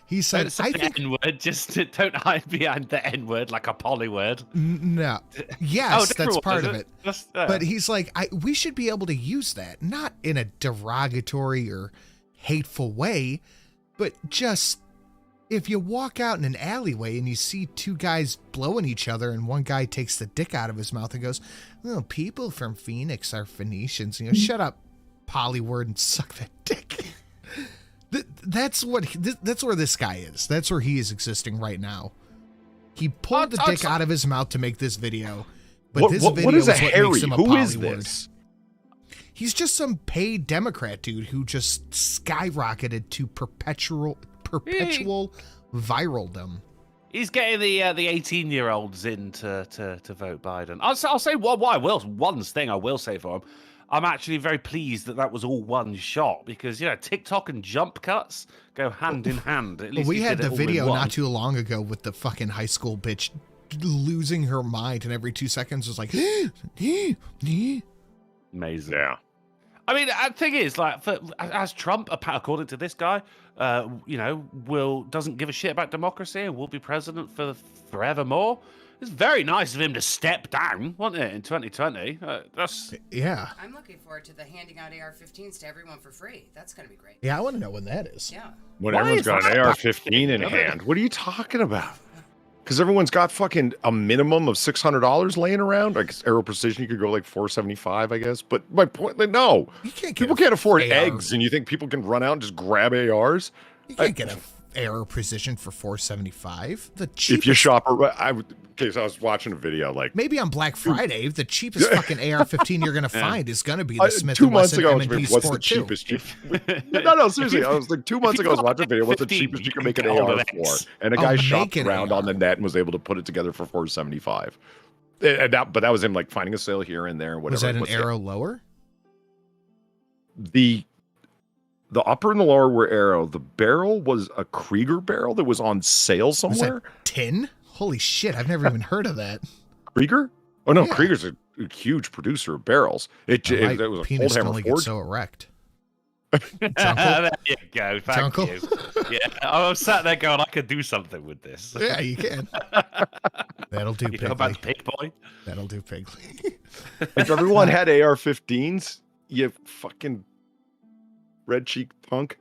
he said, "I think the N-word. Just don't hide behind the N-word like a poly word." No, yes, that's part of it. But he's like, we should be able to use that, not in a derogatory or hateful way. But just, if you walk out in an alleyway and you see two guys blowing each other and one guy takes the dick out of his mouth and goes, "Oh, people from Phoenix are Phoenicians." You know, shut up, polyword, and suck that dick. That's where this guy is. That's where he is existing right now. He pulled the dick out of his mouth to make this video. But this video is what makes him a polyword. Who is this? He's just some paid Democrat dude who just skyrocketed to perpetual viraldom. He's getting the 18-year-olds in to vote Biden. I'll say one thing I will say for him. I'm actually very pleased that that was all one shot because, you know, TikTok and jump cuts go hand in hand. At least we he had did the it all in video one. not too long ago with the fucking high school bitch losing her mind, and every 2 seconds was like, amazing. Yeah. I mean, the thing is, like, as Trump, according to this guy, you know, doesn't give a shit about democracy and will be president for forevermore. It's very nice of him to step down, wasn't it, in 2020? Yeah. I'm looking forward to the handing out AR-15s to everyone for free. That's going to be great. Yeah, I want to know when that is. Yeah. When everyone's got an AR-15 in hand. What are you talking about? Because everyone's got fucking a minimum of $600 laying around. I guess Aero Precision, you could go like $475, I guess. But my point, like, no. People can't afford eggs, and you think people can run out and just grab ARs? You can't get an Aero Precision for $475. The cheapest. If you shop, okay, so I was watching a video like maybe on Black Friday, the cheapest fucking AR-15 you're gonna find is gonna be the Smith 2 & months Wesson ago, M&P what's Sport the 2. cheapest? No, seriously. I was like 2 months ago, I was watching a video. What's the cheapest you can make an AR for? And a guy shopped around on the net and was able to put it together for $475. But that was him like finding a sale here and there. Whatever. Was that an Aero lower? The upper and the lower were Aero. The barrel was a Krieger barrel that was on sale somewhere. Was that tin? Holy shit! I've never even heard of that. Krieger? Oh no, Yeah. Krieger's a huge producer of barrels. It was a penis Cold can only Hammer get Ford. so erect. There you go. Thank Junkle? you. Yeah, I was sat there going, I could do something with this. Yeah, you can. That'll do, You know about the Pig Boy? That'll do, Piggly. If everyone had AR-15s, you fucking red cheek punk.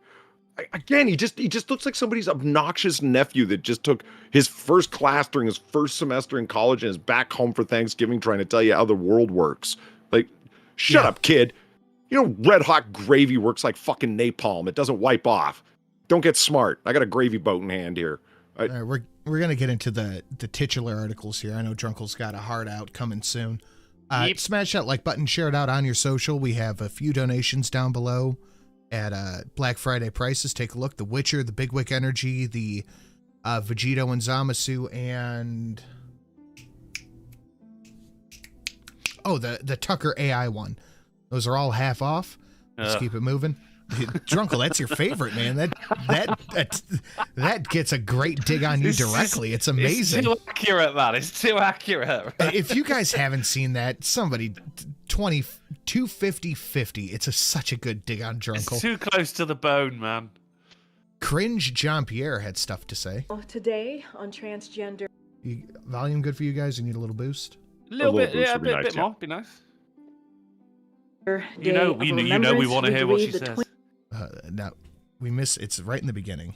Again, he just looks like somebody's obnoxious nephew that just took his first class during his first semester in college and is back home for Thanksgiving trying to tell you how the world works. Like, shut up, kid. You know, red hot gravy works like fucking napalm. It doesn't wipe off. Don't get smart. I got a gravy boat in hand here. All right, we're gonna get into the titular articles here. I know Drunkle's got a hard out coming soon. Smash that like button, share it out on your social. We have a few donations down below at Black Friday prices. Take a look. The Witcher, the Big Wick Energy, the Vegito and Zamasu, and the Tucker AI one. Those are all half off. Let's keep it moving. Drunkle, that's your favorite, man. That gets a great dig on you directly. It's amazing. It's too accurate, man. It's too accurate. If you guys haven't seen that, somebody 250-50. It's such a good dig on Drunkle. It's too close to the bone, man. Cringe Jean-Pierre had stuff to say. Today on transgender. Volume good for you guys? You need a little boost? A little bit, yeah, a bit more. Be nice. You know, we want to hear what she says. No, we miss. It's right in the beginning.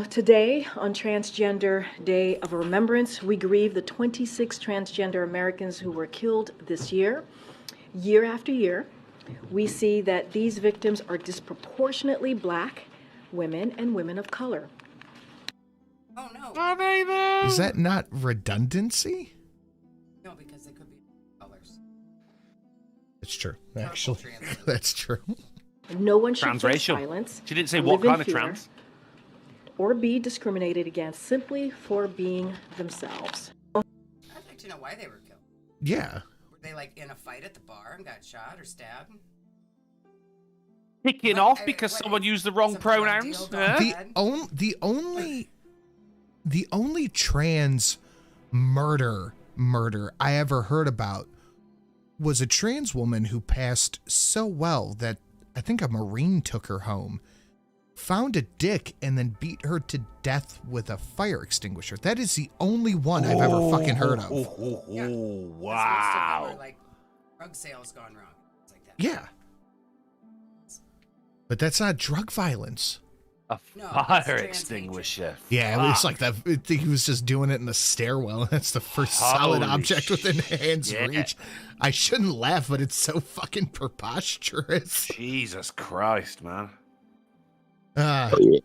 Today, on Transgender Day of Remembrance, we grieve the 26 transgender Americans who were killed this year. Year after year, we see that these victims are disproportionately Black women and women of color. Oh, no. Oh, baby. Is that not redundancy? No, because they could be colors. It's true. Actually, that's true. No one should face Transracial. violence. She didn't say or what live in kind of fear, trans. or be discriminated against simply for being themselves. I'd like to know why they were killed. Yeah. Were they like in a fight at the bar and got shot or stabbed? Kicking off because someone used the wrong pronouns. The only trans murder I ever heard about was a trans woman who passed so well that I think a Marine took her home, found a dick, and then beat her to death with a fire extinguisher. That is the only one I've ever fucking heard of. Yeah. Wow. Most of them are like drug sales gone wrong. It's like that. Yeah. But that's not drug violence. A fire extinguisher. Yeah, it was like that. He was just doing it in the stairwell. That's the first solid Holy object within hand's shit. reach. I shouldn't laugh, but it's so fucking preposterous. Jesus Christ, man.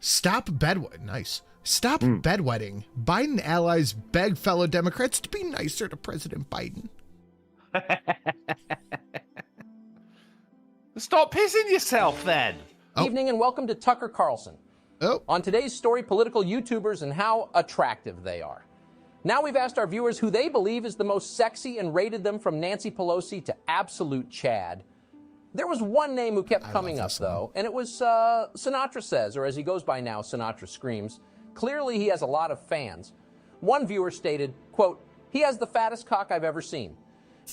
Stop bedwetting. Nice. Stop bedwetting. Biden allies beg fellow Democrats to be nicer to President Biden. Stop pissing yourself then. Evening and welcome to Tucker Carlson. On today's story, political YouTubers and how attractive they are. Now we've asked our viewers who they believe is the most sexy and rated them from Nancy Pelosi to absolute Chad. There was one name who kept coming up, though, and it was Sinatra Says, or as he goes by now, Sinatra Screams. Clearly, he has a lot of fans. One viewer stated, quote, "He has the fattest cock I've ever seen."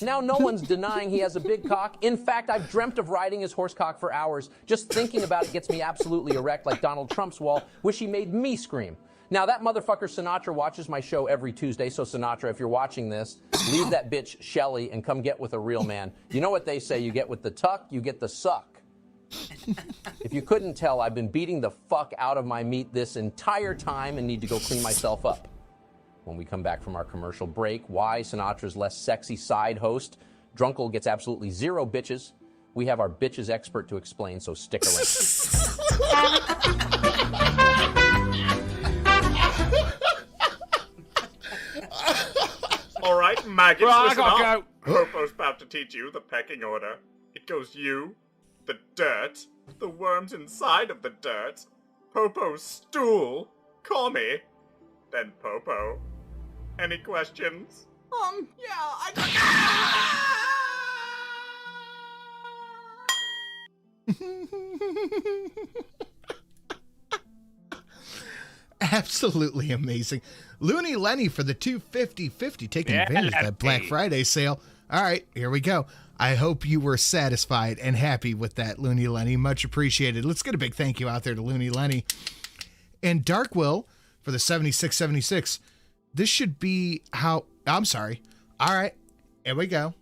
Now no one's denying he has a big cock. In fact, I've dreamt of riding his horse cock for hours. Just thinking about it gets me absolutely erect like Donald Trump's wall. Wish he made me scream. Now, that motherfucker Sinatra watches my show every Tuesday, so Sinatra, if you're watching this, leave that bitch Shelley and come get with a real man. You know what they say, you get with the tuck, you get the suck. If you couldn't tell, I've been beating the fuck out of my meat this entire time and need to go clean myself up. When we come back from our commercial break, why Sinatra's less sexy side host, Drunkle, gets absolutely zero bitches. We have our bitches expert to explain, so stick around. All right, maggots, Right, I listen gotta up. Popo's about to teach you the pecking order. It goes you, the dirt, the worms inside of the dirt, Popo's stool, Commie, then Popo. Any questions? Yeah, I Absolutely amazing. Looney Lenny for the $250.50, taking advantage of that Black Friday sale. All right, here we go. I hope you were satisfied and happy with that, Looney Lenny. Much appreciated. Let's get a big thank you out there to Looney Lenny. And Dark Will for the $76.76. This should be how... I'm sorry. All right, here we go.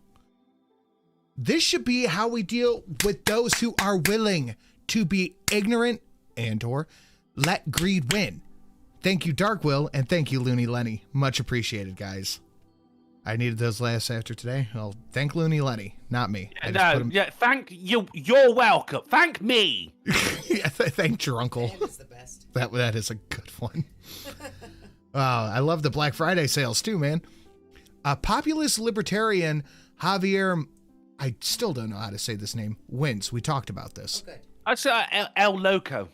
This should be how we deal with those who are willing to be ignorant and or let greed win. Thank you, Dark Will, and thank you, Looney Lenny. Much appreciated, guys. I needed those laughs after today. Well, thank Looney Lenny, not me. Thank you. You're welcome. Thank me. Thank Drunkle. That is the best. That is a good one. I love the Black Friday sales too, man. Populist libertarian Javier, I still don't know how to say this name, wins. We talked about this. Okay. That's El Loco.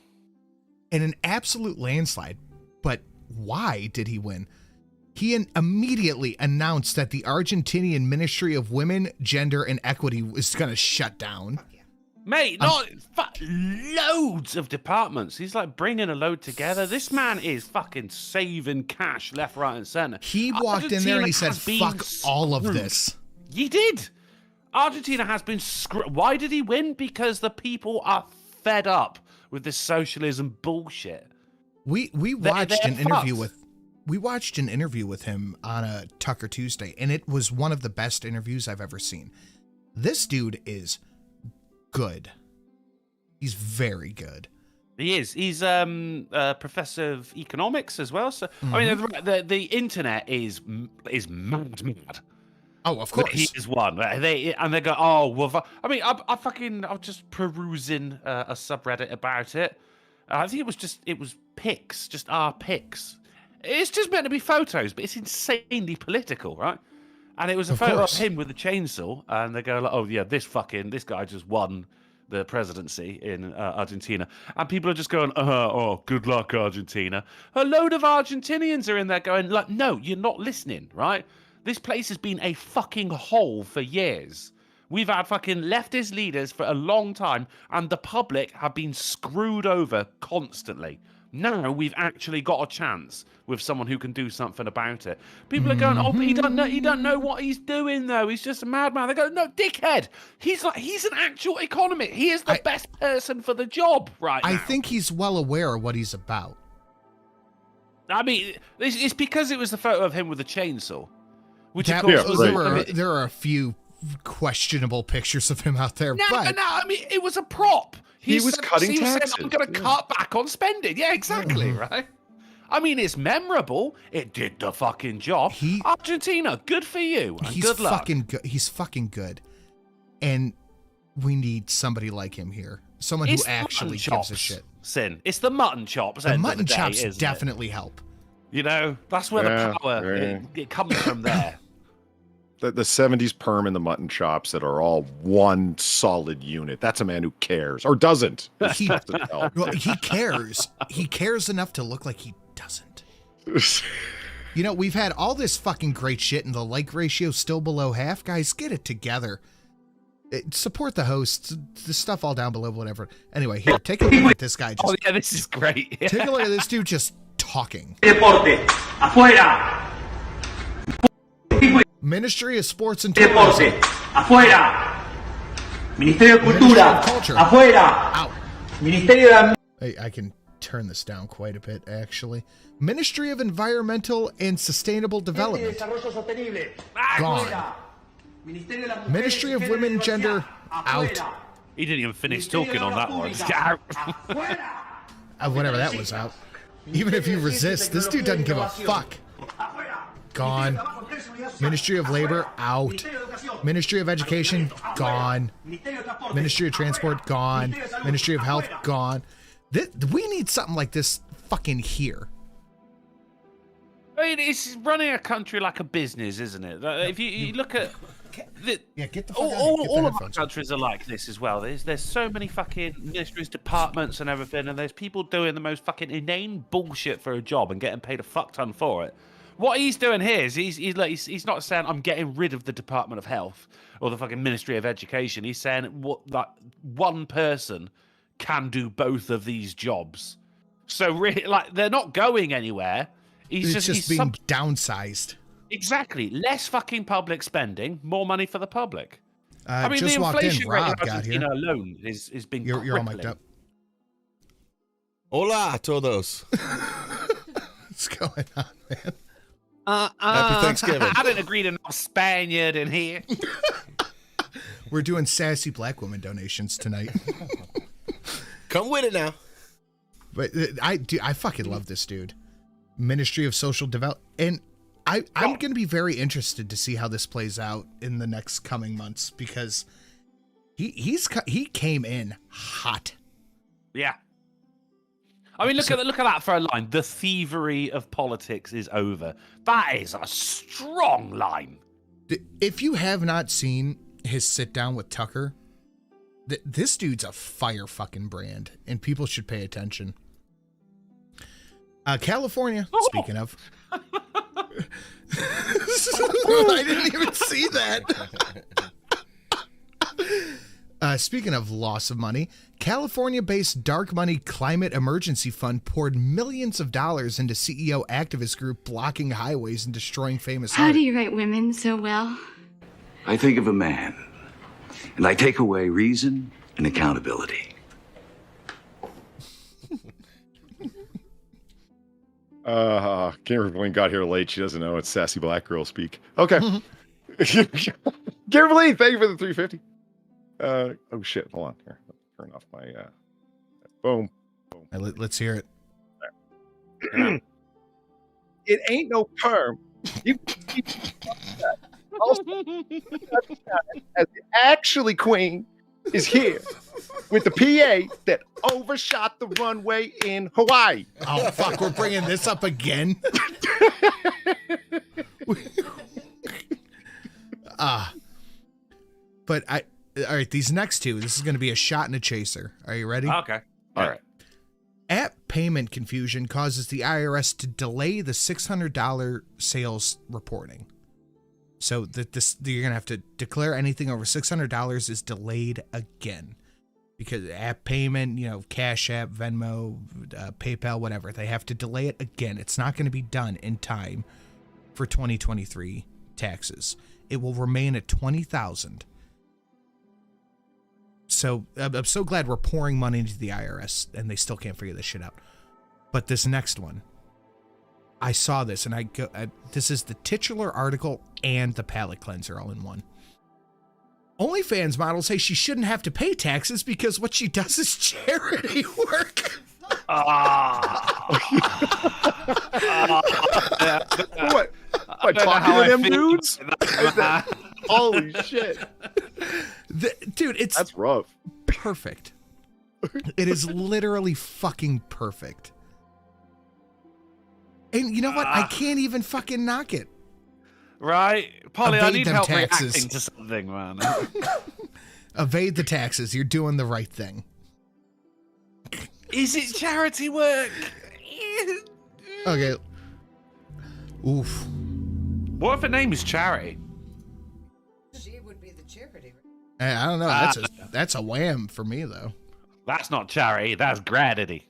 In an absolute landslide. But why did he win? He immediately announced that the Argentinian Ministry of Women, Gender, and Equity was going to shut down. Mate, loads of departments. He's like bringing a load together. This man is fucking saving cash left, right, and center. He walked in there and he said, fuck all of this. He did. Argentina has been screwed. Why did he win? Because the people are fed up with this socialism bullshit. We watched an interview with him on a Tucker Tuesday, and it was one of the best interviews I've ever seen. This dude is good. He's very good. He is. He's a professor of economics as well. So I mean, the internet is mad. Oh, of course. He is one. They go, oh, well. I mean, I was just perusing a subreddit about it. I think it was pics, just our pics. It's just meant to be photos, but it's insanely political, right? And it was a photo of him with a chainsaw, and they go like, oh yeah, this guy just won the presidency in Argentina. And people are just going, oh, good luck, Argentina. A load of Argentinians are in there going like, no, you're not listening, right? This place has been a fucking hole for years. We've had fucking leftist leaders for a long time, and the public have been screwed over constantly. Now we've actually got a chance with someone who can do something about it. People are going, oh, but he don't know what he's doing, though. He's just a madman. They go, no, dickhead. He's an actual economist. He is the best person for the job right now. I think he's well aware of what he's about. I mean, it's because it was the photo of him with a chainsaw. Which there are a few questionable pictures of him out there. No, I mean, it was a prop. He was cutting taxes. I'm going to cut back on spending. Yeah, exactly, right? I mean, it's memorable. It did the fucking job. Argentina, good for you. And good luck. He's fucking good. And we need somebody like him here. Someone who actually gives a shit. Sin. It's the mutton chops. The mutton chops definitely help. You know, that's where the power, it comes from there. The 70s perm and the mutton chops that are all one solid unit. That's a man who cares or doesn't. He cares. He cares enough to look like he doesn't. You know, we've had all this fucking great shit and the like ratio still below half. Guys, get it together. Support the hosts. The stuff all down below, whatever. Anyway, here, take a look at this guy. Oh yeah, this is great. Take a look at this dude just talking. Deporte, afuera. Ministry of Sports and Tourism. Deporte, afuera. Ministerio de Cultura, afuera. Out. Ministerio de... I can turn this down quite a bit, actually. Ministry of Environmental and Sustainable Development. Gone. Ministry of Women, Gender, out. He didn't even finish talking on that one. Whatever that was, out. Even if you resist, this dude doesn't give a fuck. Gone. Ministry of Labor, out. Ministry of Education, gone. Ministry of Transport, gone. Ministry of Health, gone. We need something like this fucking here. I mean, it's running a country like a business, isn't it? If you look at get the all of our countries are like this as well. There's so many fucking ministries, departments, and everything, and there's people doing the most fucking inane bullshit for a job and getting paid a fuck ton for it. What he's doing here is he's not saying I'm getting rid of the Department of Health or the fucking Ministry of Education. He's saying that one person can do both of these jobs. So really, like, they're not going anywhere. He's just being downsized. Exactly. Less fucking public spending, more money for the public. I mean, just the walked in. inflation rate Rob in got here. Argentina alone is been You're all mic'd up. Hola, todos. What's going on, man? Happy Thanksgiving. I didn't agree to no Spaniard in here. We're doing sassy black woman donations tonight. Come with it now. But I fucking love this dude. Ministry of Social Development, and I'm going to be very interested to see how this plays out in the next coming months, because he came in hot. Yeah. I mean, look at that for a line. The thievery of politics is over. That is a strong line. If you have not seen his sit down with Tucker, this dude's a fire fucking brand, and people should pay attention. California, speaking of. I didn't even see that. Speaking of loss of money, California-based dark money climate emergency fund poured millions of dollars into CEO activist group blocking highways and destroying famous How art. do you write women so well? I think of a man, and I take away reason and accountability. Kimberly got here late. She doesn't know it's sassy black girl speak. Okay. Kimberly, thank you for the 350. Oh shit! Hold on here. Turn off my. Boom. Let's hear it. It ain't no perm. You also, as the actually queen is here with the PA that overshot the runway in Hawaii. Oh fuck! We're bringing this up again. But all right, these next two, this is going to be a shot and a chaser. Are you ready? Okay. All right. App payment confusion causes the IRS to delay the $600 sales reporting. So that you're going to have to declare anything over $600 is delayed again. Because app payment, Cash App, Venmo, PayPal, whatever, they have to delay it again. It's not going to be done in time for 2023 taxes. It will remain at $20,000. So I'm so glad we're pouring money into the IRS and they still can't figure this shit out. But this next one, I saw this and this is the titular article and the palate cleanser all in one. OnlyFans models say she shouldn't have to pay taxes because what she does is charity work. What? By talking to them dudes? Holy shit. Dude, that's rough. Perfect. It is literally fucking perfect. And you know what? I can't even fucking knock it. Right? Polly, I need help taxes. reacting to something, man. Evade the taxes. You're doing the right thing. Is it charity work? Okay. Oof. What if her name is Charity? She would be the charity. I don't know. That's a wham for me though. That's not charity. That's gratitude.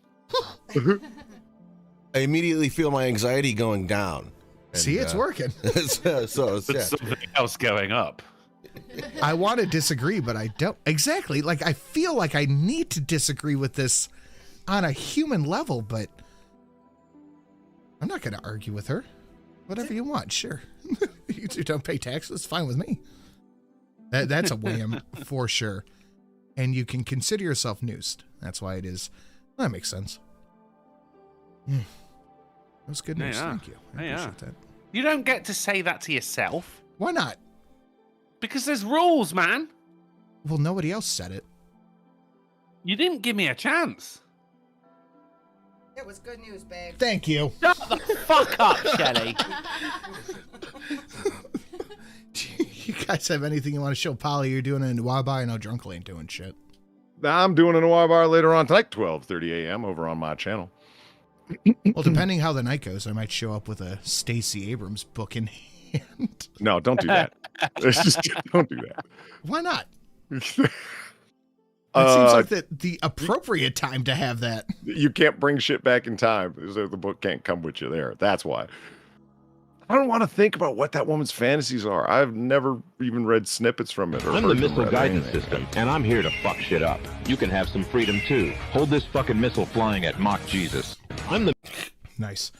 I immediately feel my anxiety going down. And, see, it's working. so something else going up. I want to disagree, but I don't. Exactly. Like, I feel like I need to disagree with this on a human level, but I'm not going to argue with her. Whatever you want, sure. You don't pay taxes, it's fine with me. That's a wham for sure. And you can consider yourself noosed. That's why it is. That makes sense. That was good news. Thank you. I appreciate that. You don't get to say that to yourself. Why not? Because there's rules, man. Well, nobody else said it. You didn't give me a chance. It was good news, babe. Thank you. Shut the fuck up, Shelly. You guys have anything you want to show Polly you're doing in Wabar? I know Drunkle ain't doing shit. I'm doing an Awoo bar later on tonight, 12:30 a.m. over on my channel. Well, depending how the night goes, I might show up with a Stacey Abrams book in hand. No, don't do that. Just don't do that. Why not? It seems like the appropriate time to have that. You can't bring shit back in time, so the book can't come with you there. That's why. I don't want to think about what that woman's fantasies are. I've never even read snippets from it. Or I'm the heard them missile read guidance anything. system, and I'm here to fuck shit up. You can have some freedom too. Hold this fucking missile flying at Mach Jesus. I'm the... Nice.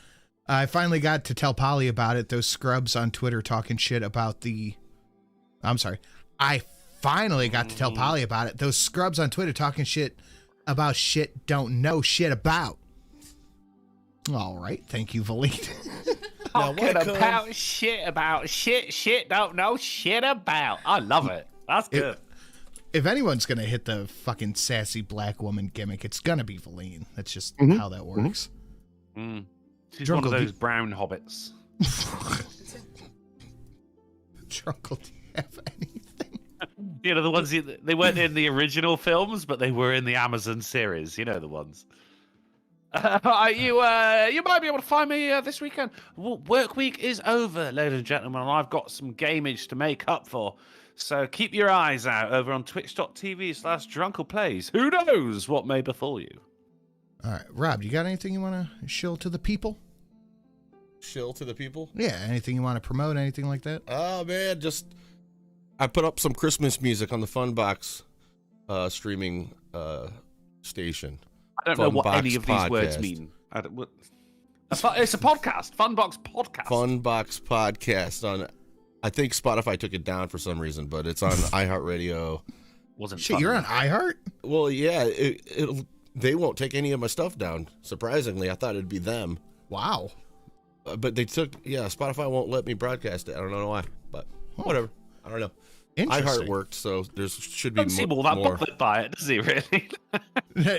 I finally got to tell Polly about it. Those scrubs on Twitter talking shit about the... I'm sorry. I finally got to tell Polly about it. Those scrubs on Twitter talking shit about shit don't know shit about. All right. Thank you, Valine. Talking about shit don't know shit about. I love it. That's good. If anyone's going to hit the fucking sassy black woman gimmick, it's going to be Valine. That's just how that works. She's one of those brown hobbits. Drunkle, do you have anything? You know, the ones they weren't in the original films, but they were in the Amazon series. You know the ones. You might be able to find me this weekend. Work week is over, ladies and gentlemen, and I've got some gamage to make up for. So keep your eyes out over on twitch.tv/drunkleplays. Who knows what may befall you? All right, Rob, you got anything you want to shill to the people? Shill to the people? Yeah, anything you want to promote, anything like that? Oh, man, I put up some Christmas music on the Funbox streaming station. I don't know what any of these words mean. It's a podcast. Funbox podcast. Funbox podcast on... I think Spotify took it down for some reason, but it's on iHeartRadio. Shit, you're on iHeart? Well, yeah, they won't take any of my stuff down. Surprisingly, I thought it'd be them. Wow. But they Spotify won't let me broadcast it. I don't know why, but whatever. I don't know. iHeart worked, so there should be more. Doesn't seem all that bothered by it, does he, really?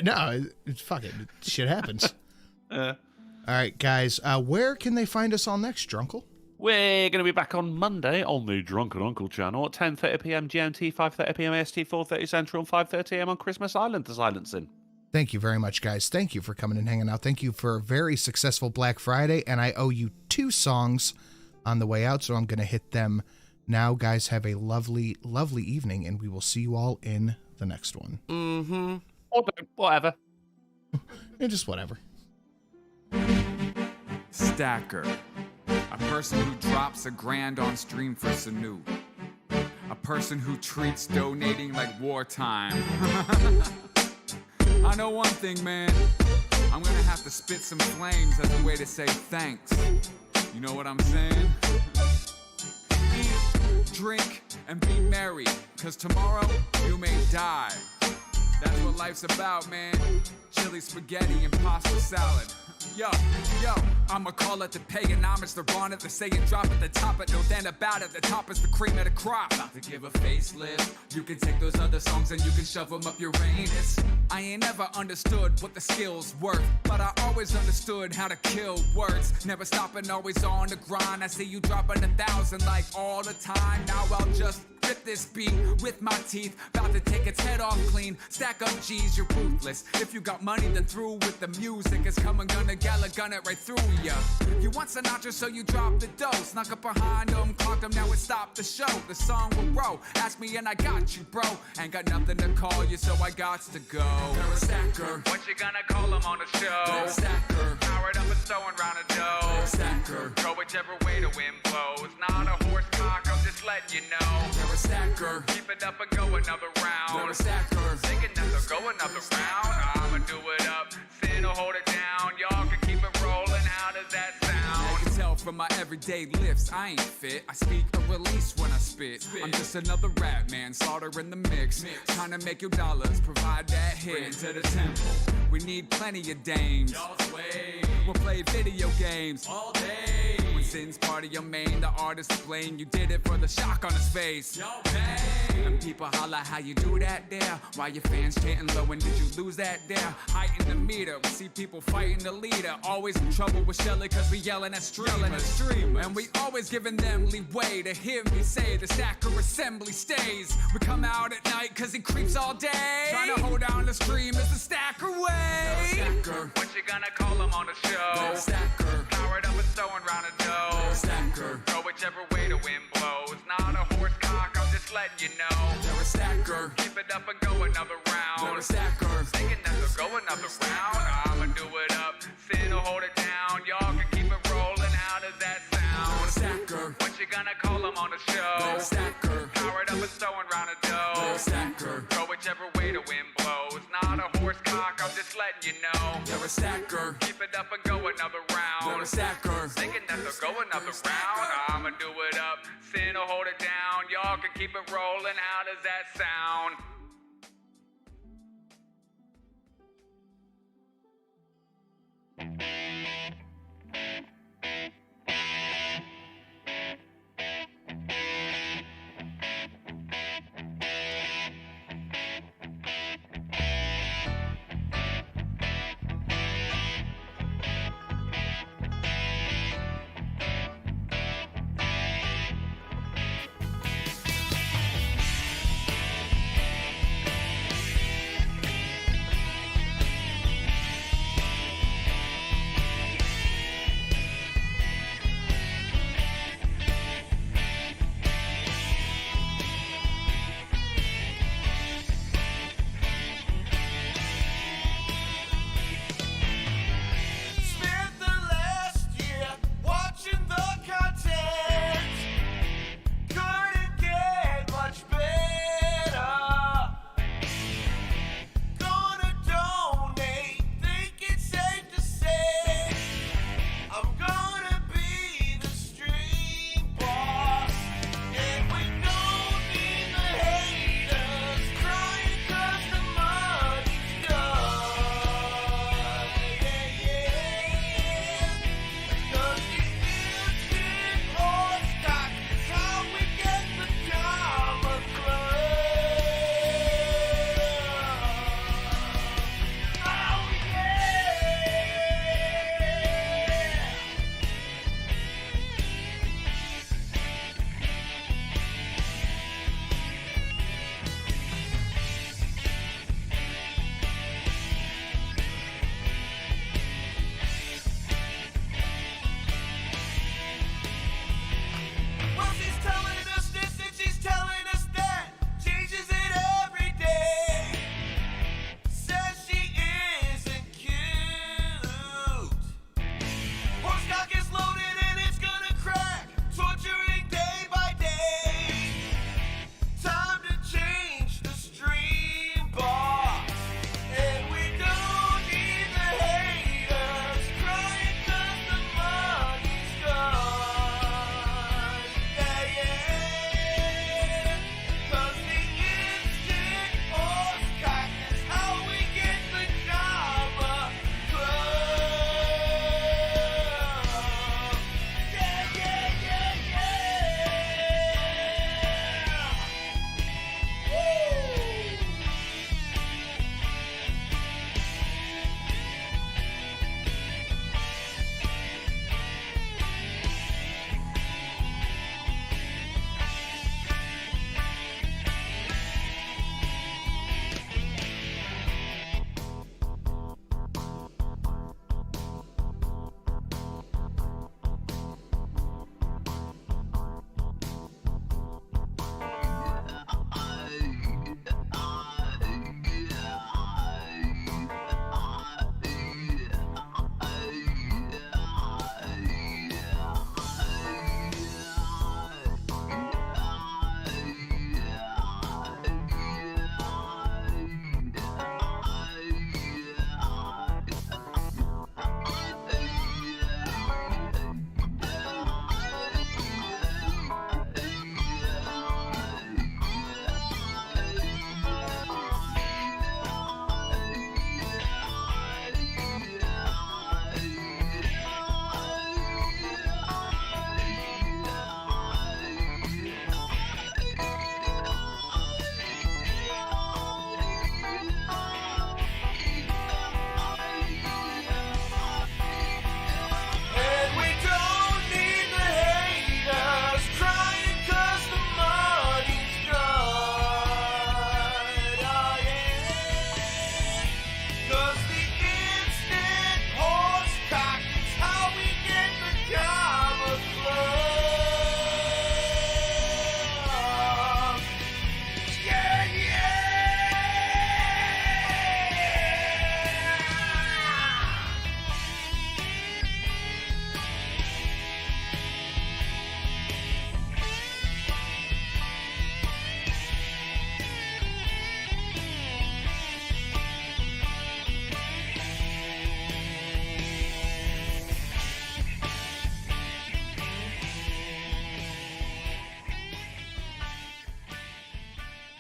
No, it's fucking shit happens. All right, guys, where can they find us all next, Drunkle? We're going to be back on Monday on the Drunken Uncle channel at 10:30 p.m. GMT, 5:30 p.m. AST, 4:30 Central, and 5:30 a.m. on Christmas Island, the Silencing. Thank you very much, guys. Thank you for coming and hanging out. Thank you for a very successful Black Friday, and I owe you 2 songs on the way out, so I'm going to hit them now. Guys, have a lovely, lovely evening, and we will see you all in the next one. Mm-hmm. Or whatever. Yeah, just whatever. Stacker. A person who drops $1,000 on stream for Sanu. A person who treats donating like wartime. I know one thing, man. I'm gonna have to spit some flames as a way to say thanks. You know what I'm saying? Eat, drink, and be merry, 'cause tomorrow you may die. That's what life's about, man. Chili, spaghetti, and pasta salad. Yo, I'ma call it the pagan homage, they're on it, they're saying drop at the top, but no then about it, the top is the cream of the crop. About to give a facelift, you can take those other songs and you can shove them up your anus. I ain't never understood what the skill's worth, but I always understood how to kill words. Never stopping, always on the grind, I see you dropping 1,000 like all the time, now I'll just rip this beat with my teeth. About to take its head off clean. Stack up G's, you're ruthless. If you got money, then through with the music. It's coming, gonna gala gun it right through ya. You want Sinatra, so you drop the dough. Snuck up behind him, clocked him, now it stopped the show. The song will roll. Ask me and I got you, bro. Ain't got nothing to call you, so I got to go. You're a stacker. What you gonna call him on the show? You're a stacker. Powered up and throwing round a dough. You're a stacker. Go whichever way the wind blows. Not a horse cock, I'm just letting you know. You're a stacker. Keep it up and go another round. You're a stacker. Thinking that they'll go another round. I'ma do it up, sin will hold it down. Y'all can keep it rolling. How does that sound? You can tell from my everyday lifts, I ain't fit. I speak a release when I spit. I'm just another rap man, slaughter in the mix. Trying to make your dollars, provide that hit. Into the temple. We need plenty of dames. Y'all's way. We'll play video games all day. When sins party your main, the artist to blame. You did it for the shock on his face. Yo, man. And people holla how you do that there. While your fans chanting low, and did you lose that there? Heighten the meter. We see people fighting the leader. Always in trouble with Shelly cause we yelling at streamers. And we always giving them leeway to hear me say the stacker assembly stays. We come out at night cause he creeps all day. Trying to hold down the stream is the stacker way. Stacker. What you gonna call him on the show? They're stacker. Powered up and throwing round a dough. They're stacker. Go whichever way the wind blows. Not a horse cock, I'm just letting you know. They're a stacker. Keep it up and go another round. They're a stacker. Thinking that they'll go another round. I'ma do it up, sin will hold it down. Y'all can keep it rolling. How does that sound? They're a stacker. What you gonna call him on the show? They're a stacker. Powered up and throwing round a dough. They're a stacker. Go whichever way the wind blows. Not a horse cock, I'm just letting you know. They're a stacker. Keep it up and go another round. They're a stacker. Thinking that they'll go another round. I'ma do it up, sin will hold it down. Y'all can keep it rolling. How does that sound?